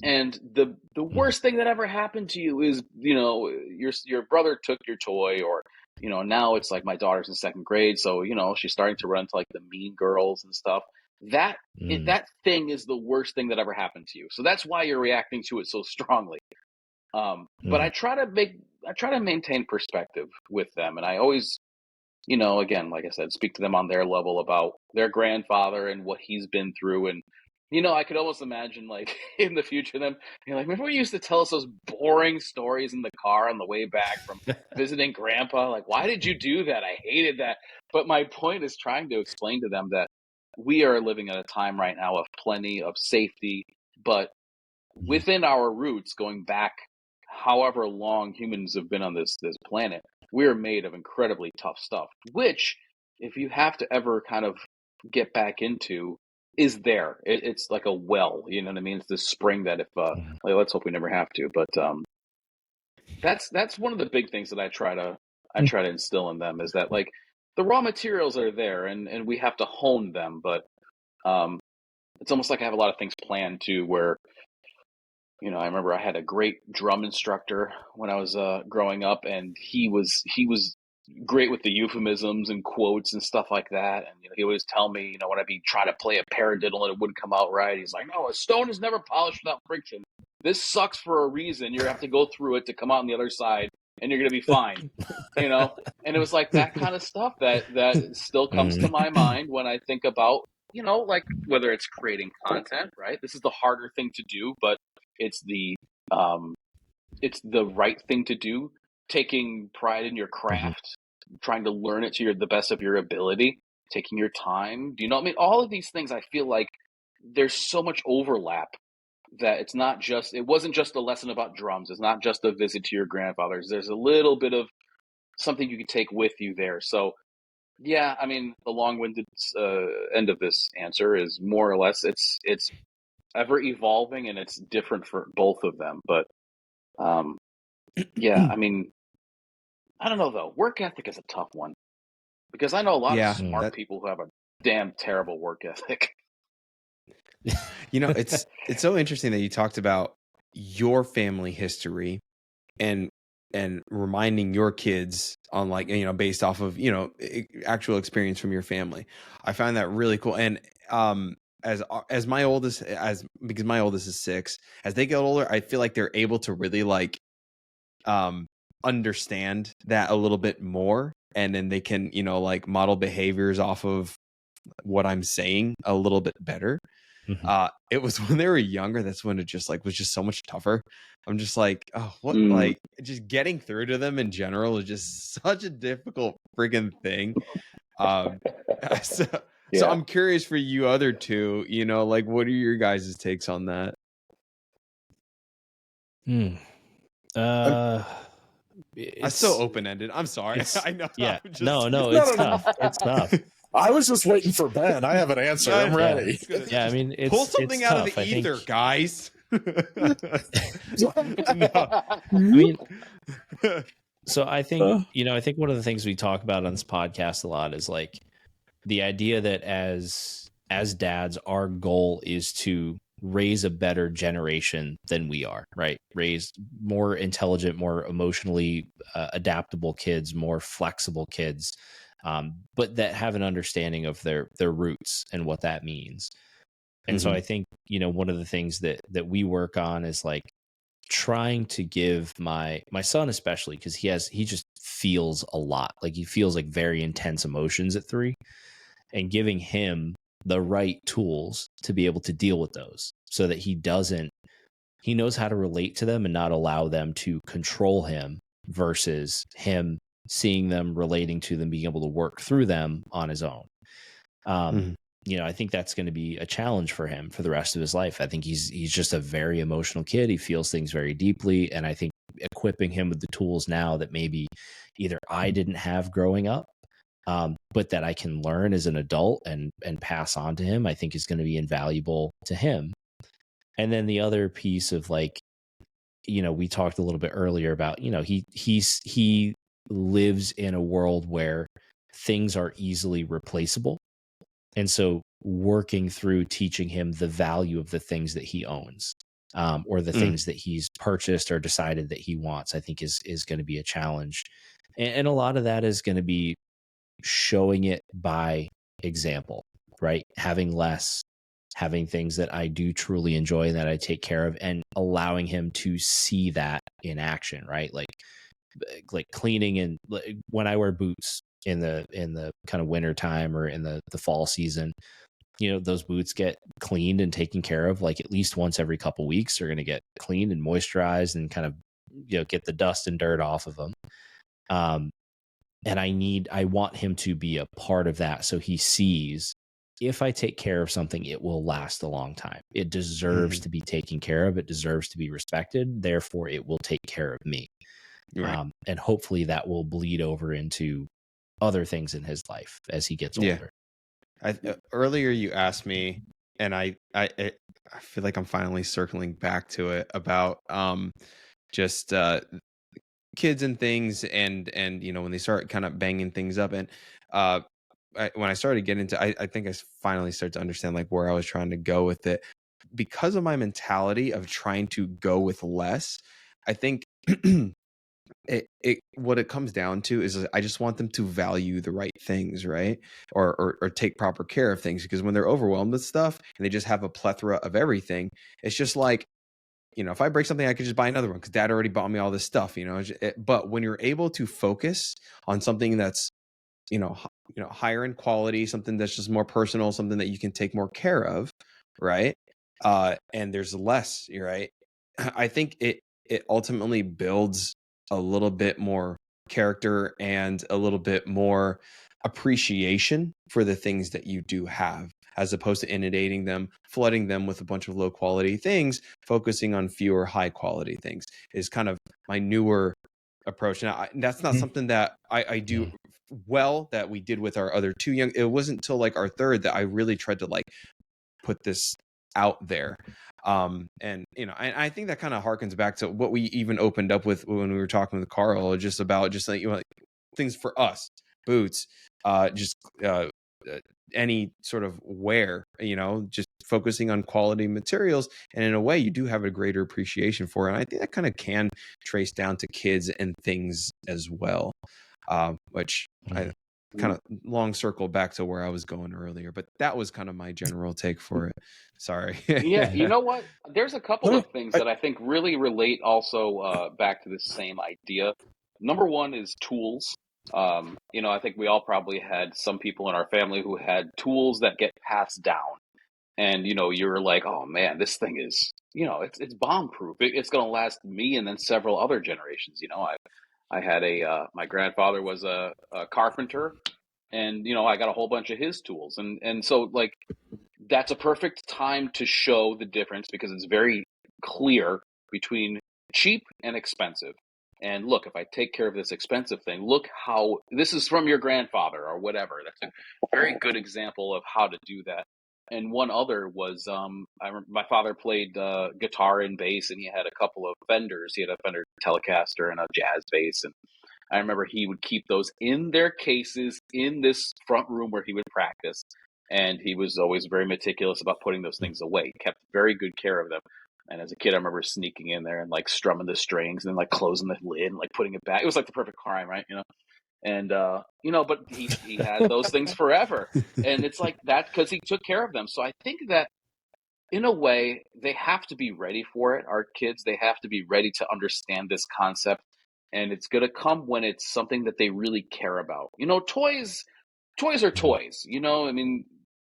S2: And the worst thing that ever happened to you is, your brother took your toy, or, now it's like my daughter's in 2nd grade. So, she's starting to run into like the mean girls and stuff. That thing is the worst thing that ever happened to you. So that's why you're reacting to it so strongly. But I try to maintain perspective with them. And I always, again, like I said, speak to them on their level about their grandfather and what he's been through. And, I could almost imagine like in the future them, like, remember when you used to tell us those boring stories in the car on the way back from visiting grandpa? Like, why did you do that? I hated that. But my point is trying to explain to them that we are living at a time right now of plenty of safety, but within our roots, going back however long humans have been on this planet, we are made of incredibly tough stuff, which if you have to ever kind of get back into, is there. It's like a well, you know what I mean? It's this spring that if, like, let's hope we never have to, but that's one of the big things that I try to instill in them is that like the raw materials are there and we have to hone them, but it's almost like I have a lot of things planned too, where, I remember I had a great drum instructor when I was growing up, and he was great with the euphemisms and quotes and stuff like that. And he always tell me, when I'd be trying to play a paradiddle and it wouldn't come out right, he's like, "No, a stone is never polished without friction. This sucks for a reason. You have to go through it to come out on the other side, and you're gonna be fine." And it was like that kind of stuff that still comes to my mind when I think about, like whether it's creating content, right? This is the harder thing to do, but it's the right thing to do. Taking pride in your craft, trying to learn it to the best of your ability, taking your time. Do you know what I mean? All of these things, I feel like there's so much overlap that it wasn't just a lesson about drums. It's not just a visit to your grandfather's. There's a little bit of something you can take with you there. So yeah, I mean, the long-winded end of this answer is more or less it's ever evolving and it's different for both of them. But yeah, I mean, I don't know though. Work ethic is a tough one because I know a lot of smart people who have a damn terrible work ethic.
S1: It's so interesting that you talked about your family history and reminding your kids on like, based off of, actual experience from your family. I find that really cool. And as my oldest, because my oldest is 6, as they get older, I feel like they're able to really like understand that a little bit more, and then they can, like model behaviors off of what I'm saying a little bit better. It was when they were younger, that's when it just like was just so much tougher. I'm just like, oh, what, like just getting through to them in general is just such a difficult friggin' thing. So I'm curious for you other two, like what are your guys' takes on that? It's so open-ended. I'm sorry. I know.
S3: Yeah. No, it's tough. It's tough.
S4: I was just waiting for Ben. I have an answer. I'm ready.
S3: Yeah, I mean,
S1: pull something out of the ether, guys.
S3: I mean, so I think, I think one of the things we talk about on this podcast a lot is like the idea that as dads, our goal is to raise a better generation than we are, right? Raise more intelligent, more emotionally adaptable kids, more flexible kids, but that have an understanding of their roots and what that means. And so I think, one of the things that we work on is like trying to give my son, especially because he just feels a lot. Like he feels like very intense emotions at 3, and giving him the right tools to be able to deal with those so that he knows how to relate to them and not allow them to control him versus him seeing them, relating to them, being able to work through them on his own. I think that's going to be a challenge for him for the rest of his life. I think he's just a very emotional kid. He feels things very deeply. And I think equipping him with the tools now that maybe either I didn't have growing up, but that I can learn as an adult and pass on to him, I think is going to be invaluable to him. And then the other piece of like, we talked a little bit earlier about, he lives in a world where things are easily replaceable. And so working through teaching him the value of the things that he owns, or the things that he's purchased or decided that he wants, I think is going to be a challenge. And a lot of that is going to be showing it by example, right? Having less, having things that I do truly enjoy and that I take care of, and allowing him to see that in action, right? Like cleaning, and when I wear boots in the kind of winter time or in the fall season, those boots get cleaned and taken care of like at least once every couple weeks. They're going to get cleaned and moisturized and kind of, get the dust and dirt off of them. And I want him to be a part of that. So he sees, if I take care of something, it will last a long time. It deserves to be taken care of. It deserves to be respected. Therefore, it will take care of me. Right. And hopefully that will bleed over into other things in his life as he gets older.
S1: Earlier you asked me, and I feel like I'm finally circling back to it about just kids and things, and when they start kind of banging things up, and when I started getting into, I think I finally started to understand like where I was trying to go with it, because of my mentality of trying to go with less. I think what it comes down to is I just want them to value the right things, right? Or take proper care of things, because when they're overwhelmed with stuff and they just have a plethora of everything, it's just like, if I break something, I could just buy another one because dad already bought me all this stuff, but when you're able to focus on something that's, higher in quality, something that's just more personal, something that you can take more care of, right? And there's less, right? I think it ultimately builds a little bit more character and a little bit more appreciation for the things that you do have, as opposed to inundating them, flooding them with a bunch of low quality things, focusing on fewer high quality things is kind of my newer approach. Now, that's not something that I do well, that we did with our other two young. It wasn't until like our third that I really tried to like put this out there. And I think that kind of harkens back to what we even opened up with when we were talking with Carl, just about just like, things for us, boots, any sort of wear, just focusing on quality materials. And in a way, you do have a greater appreciation for it. And I think that kind of can trace down to kids and things as well, which I kind of long circle back to where I was going earlier, but that was kind of my general take for it. Sorry.
S2: Yeah, you know what? There's a couple of things that I think really relate also back to the same idea. number one is tools. I think we all probably had some people in our family who had tools that get passed down. And, you're like, oh man, this thing is, it's bomb proof. It's going to last me and then several other generations. I had my grandfather was a carpenter, and, I got a whole bunch of his tools. And so like, that's a perfect time to show the difference, because it's very clear between cheap and expensive. And look, if I take care of this expensive thing, look how this is from your grandfather or whatever. That's a very good example of how to do that. And one other was, my father played guitar and bass, and he had a couple of Fenders. He had a Fender Telecaster and a jazz bass. And I remember he would keep those in their cases in this front room where he would practice. And he was always very meticulous about putting those things away. He kept very good care of them. And as a kid, I remember sneaking in there and like strumming the strings and then like closing the lid and like putting it back. It was like the perfect crime, right? And, but he had those things forever. And it's like that because he took care of them. So I think that in a way, they have to be ready for it. Our kids, they have to be ready to understand this concept. And it's going to come when it's something that they really care about. Toys are toys, I mean,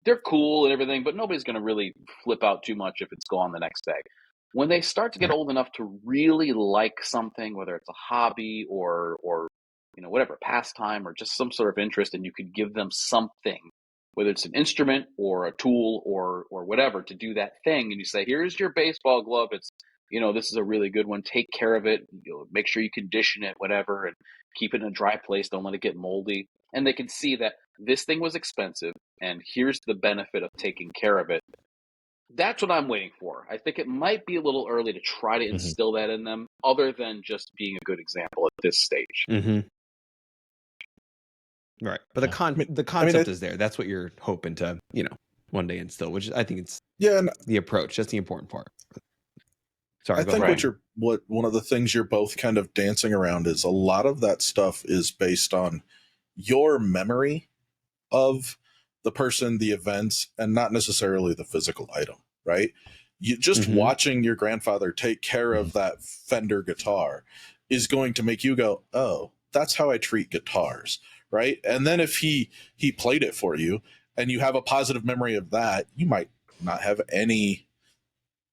S2: they're cool and everything, but nobody's going to really flip out too much if it's gone the next day. When they start to get old enough to really like something, whether it's a hobby or whatever, pastime or just some sort of interest, and you could give them something, whether it's an instrument or a tool or whatever, to do that thing, and you say, here's your baseball glove. It's, this is a really good one. Take care of it. Make sure you condition it, whatever, and keep it in a dry place. Don't let it get moldy. And they can see that this thing was expensive, and here's the benefit of taking care of it. That's what I'm waiting for. I think it might be a little early to try to instill that in them, other than just being a good example at this stage.
S1: Mm-hmm. Right. But the concept is there. That's what you're hoping to, one day instill, which I think it's the approach. That's the important part. Sorry,
S4: I think what one of the things you're both kind of dancing around is a lot of that stuff is based on your memory of the person, the events, and not necessarily the physical item, right? You just watching your grandfather take care of that Fender guitar is going to make you go, oh, that's how I treat guitars, right? And then if he played it for you and you have a positive memory of that, you might not have any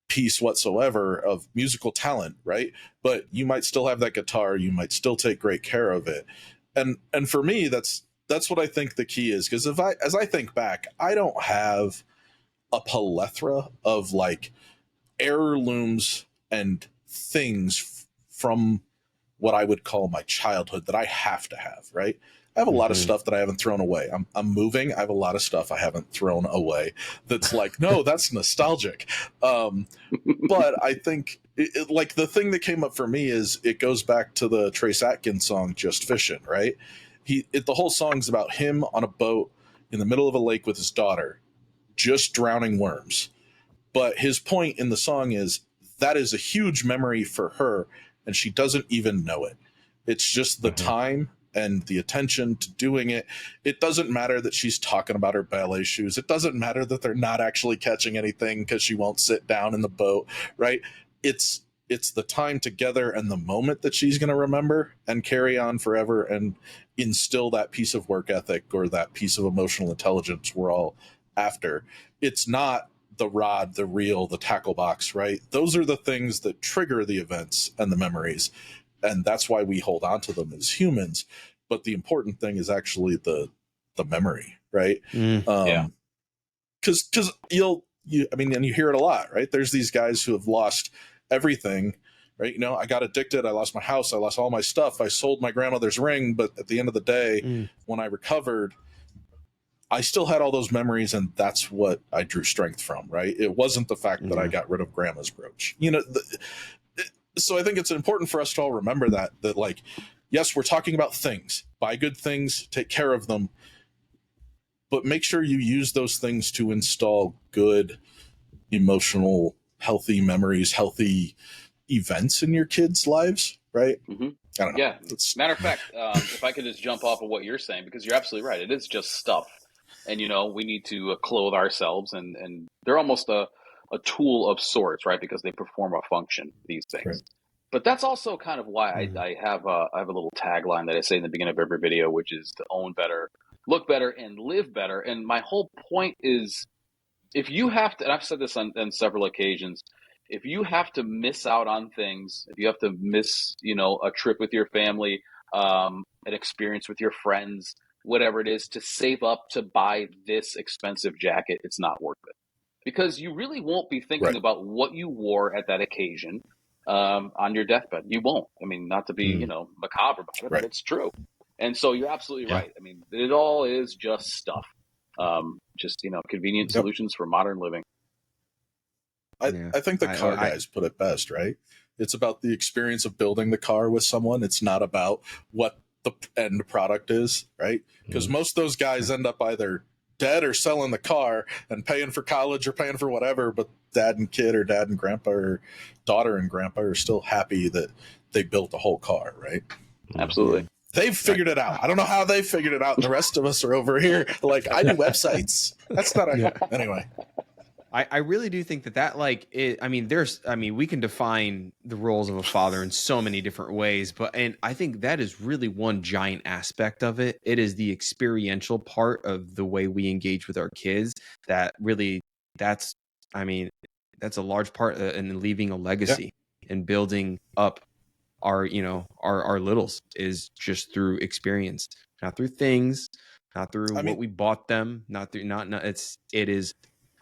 S4: piece whatsoever of musical talent, right? But you might still have that guitar. You might still take great care of it. And for me, that's what I think the key is. Because as I think back, I don't have a plethora of like heirlooms and things from what I would call my childhood that I have to have, right? I have a lot of stuff that I haven't thrown away. I'm moving. I have a lot of stuff I haven't thrown away. That's like, no, that's nostalgic. But I think like the thing that came up for me is it goes back to the Trace Atkins song, Just Fishing, right? The whole song's about him on a boat in the middle of a lake with his daughter, just drowning worms. But his point in the song is that is a huge memory for her, and she doesn't even know it. It's just the time and the attention to doing it. It doesn't matter that she's talking about her ballet shoes. It doesn't matter that they're not actually catching anything because she won't sit down in the boat, right? It's the time together and the moment that she's going to remember and carry on forever and instill that piece of work ethic or that piece of emotional intelligence we're all after. It's not the rod, the reel, the tackle box, right? Those are the things that trigger the events and the memories. And that's why we hold on to them as humans. But the important thing is actually the memory, right? Because and you hear it a lot, right? There's these guys who have lost everything, right? I got addicted. I lost my house. I lost all my stuff. I sold my grandmother's ring. But at the end of the day, when I recovered, I still had all those memories, and that's what I drew strength from, right? It wasn't the fact that I got rid of grandma's brooch. So I think it's important for us to all remember that like, yes, we're talking about things. Buy good things, take care of them, but make sure you use those things to install good, emotional, healthy memories, healthy events in your kids' lives, right? I don't know.
S2: Yeah. Matter of fact, if I could just jump off of what you're saying, because you're absolutely right. It is just stuff. And, we need to clothe ourselves, and they're almost a tool of sorts, right? Because they perform a function, these things. But that's also kind of why I have a little tagline that I say in the beginning of every video, which is to own better, look better, and live better. And my whole point is, if you have to, and I've said this on several occasions, if you have to miss out on things, if you have to miss, a trip with your family, an experience with your friends, whatever it is, to save up to buy this expensive jacket, it's not worth it. Because you really won't be thinking about what you wore at that occasion on your deathbed. You won't. I mean, not to be, macabre about it, but it's true. And so you're absolutely right. I mean, it all is just stuff. Convenient solutions for modern living.
S4: I think the car guys put it best, right? It's about the experience of building the car with someone. It's not about what the end product is, right? Because most of those guys end up either dead or selling the car and paying for college or paying for whatever, but dad and kid or dad and grandpa or daughter and grandpa are still happy that they built the whole car, right?
S2: Absolutely.
S4: They've figured it out. I don't know how they figured it out. The rest of us are over here like, I do websites. That's not anyway.
S1: I really do think that we can define the roles of a father in so many different ways, and I think that is really one giant aspect of it. It is the experiential part of the way we engage with our kids that's a large part in leaving a legacy and building up our littles is just through experience, not through things, not through what we bought them, it is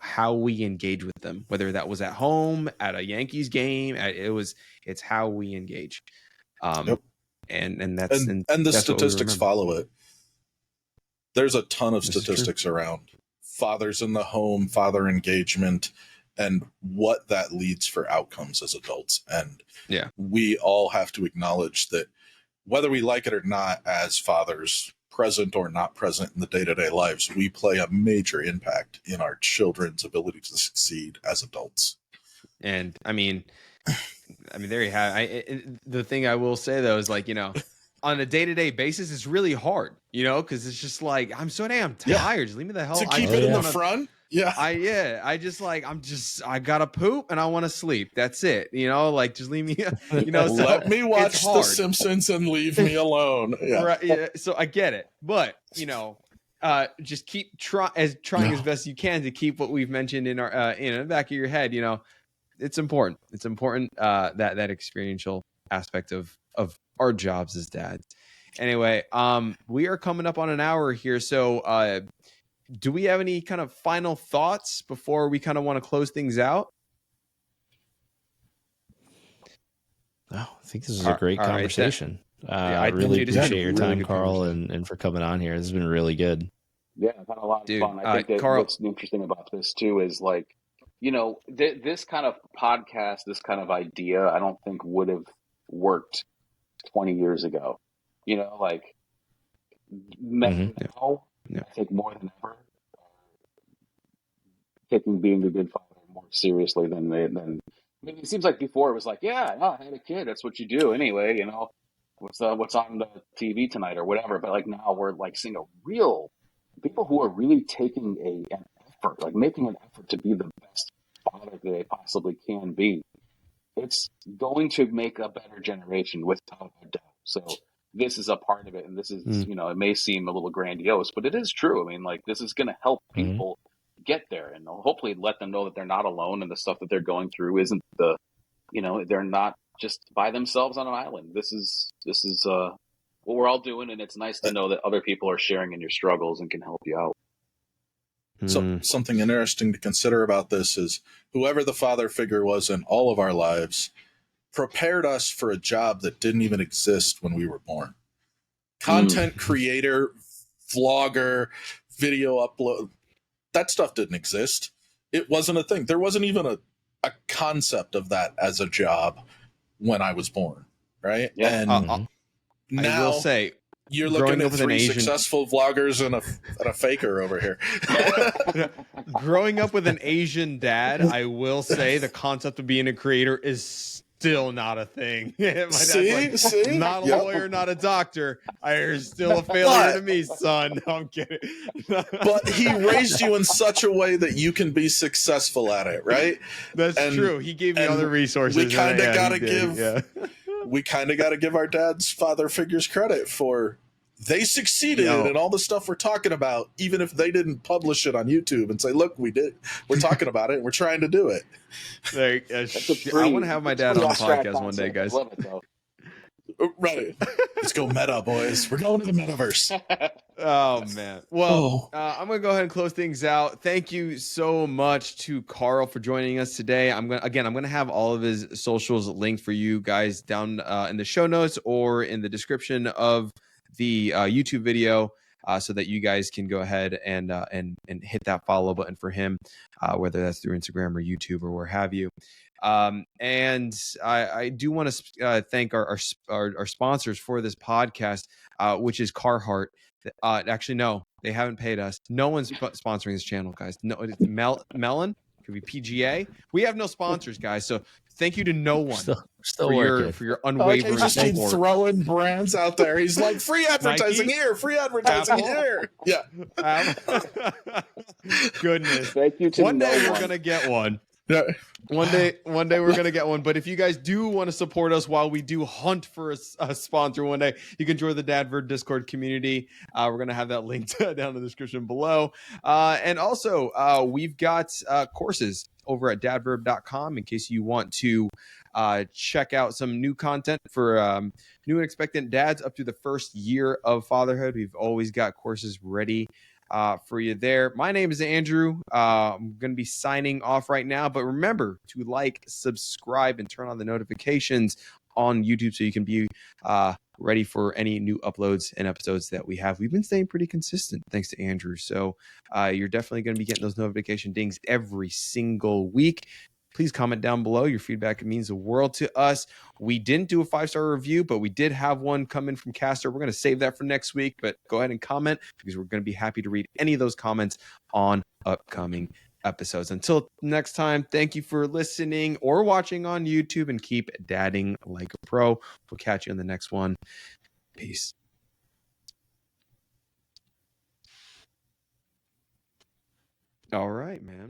S1: how we engage with them, whether that was at home, at a Yankees game, it's how we engage. And the
S4: statistics follow it. There's a ton of statistics around fathers in the home, father engagement, and what that leads for outcomes as adults. And we all have to acknowledge that whether we like it or not, as fathers, present or not present in the day-to-day lives, we play a major impact in our children's ability to succeed as adults.
S1: And I mean, there you have the thing I will say though is on a day-to-day basis, it's really hard, because it's just like, I'm so damn tired. Just leave me the hell.
S4: To keep it in the front. Yeah.
S1: I gotta poop and I want to sleep. That's it. Just leave me,
S4: let me watch The Simpsons and leave me alone. Yeah.
S1: Right. Yeah. So I get it. But, just keep trying as best you can to keep what we've mentioned in our, in the back of your head, it's important. It's important, that experiential aspect of our jobs as dads. Anyway, we are coming up on an hour here. So, do we have any kind of final thoughts before we kind of want to close things out?
S3: Oh, I think this is a great conversation. I really appreciate your time, Carl, and for coming on here. This has been really good.
S2: Yeah, I've had a lot of fun. I think Carl, what's interesting about this too is this kind of podcast, this kind of idea, I don't think would have worked 20 years ago. Now, I think more than ever, taking being a good father more seriously than it seems like before it was like, I had a kid, that's what you do anyway, what's on the TV tonight or whatever. But now we're seeing a real people who are really taking an effort, making an effort to be the best father that they possibly can be. It's going to make a better generation without a doubt. So this is a part of it, and this is, it may seem a little grandiose, but it is true. I mean, this is going to help people get there, and hopefully let them know that they're not alone, and the stuff that they're going through isn't they're not just by themselves on an island. This is what we're all doing, and it's nice to know that other people are sharing in your struggles and can help you out.
S4: So something interesting to consider about this is whoever the father figure was in all of our lives prepared us for a job that didn't even exist when we were born. Content creator, vlogger, video upload, that stuff didn't exist. It wasn't a thing. There wasn't even a concept of that as a job when I was born, right?
S1: Yeah.
S4: And now
S1: I will say,
S4: you're looking at three successful vloggers and a faker over here.
S1: Growing up with an Asian dad, I will say the concept of being a creator is still not a thing. My dad's
S4: See?
S1: Not a lawyer, not a doctor. You're still a failure to me, son. No, I'm kidding.
S4: But he raised you in such a way that you can be successful at it, right?
S1: That's true. He gave me other resources.
S4: We kind of got to give we kind of got to give our dad's father figures credit for they succeeded in all the stuff we're talking about, even if they didn't publish it on YouTube and say, look, we're talking about it and we're trying to do it.
S1: I want to have my dad on the podcast one day, guys.
S2: I love it, though.
S4: Right. Let's go meta, boys. We're going to the metaverse.
S1: Oh, man. Well, I'm going to go ahead and close things out. Thank you so much to Carl for joining us today. I'm going to have all of his socials linked for you guys down in the show notes or in the description of the YouTube video, so that you guys can go ahead and hit that follow button for him, whether that's through Instagram or YouTube or where have you. And I do want to thank our sponsors for this podcast, which is Carhartt. Actually, no, they haven't paid us. No one's sponsoring this channel, guys. No, it's Melon. Could be PGA. We have no sponsors, guys. So thank you to no one
S3: still
S1: for your unwavering
S4: just keep
S1: support.
S4: throwing brands out there. He's like, free advertising
S1: Nike?
S4: here, free advertising
S1: Apple?
S4: here. Yeah.
S1: Goodness.
S2: Thank you to
S1: One day
S2: no
S1: we're
S2: one.
S1: gonna get one.
S4: Yeah.
S1: One day we're gonna get one. But if you guys do want to support us while we do hunt for a sponsor one day, you can join the Dad Verb Discord community. We're gonna have that linked down in the description below. And also, we've got courses over at dadverb.com in case you want to check out some new content for new and expectant dads up to the first year of fatherhood. We've always got courses ready for you there. My name is Andrew. I'm going to be signing off right now, but remember to like, subscribe, and turn on the notifications on YouTube so you can be ready for any new uploads and episodes that we have. We've been staying pretty consistent thanks to Andrew. So you're definitely going to be getting those notification dings every single week. Please comment down below. Your feedback means the world to us. We didn't do a 5-star review, but we did have one come in from Castor. We're going to save that for next week, but go ahead and comment because we're going to be happy to read any of those comments on upcoming episodes. Until next time, thank you for listening or watching on YouTube, and keep dadding like a pro. We'll catch you on the next one. Peace. All right, man.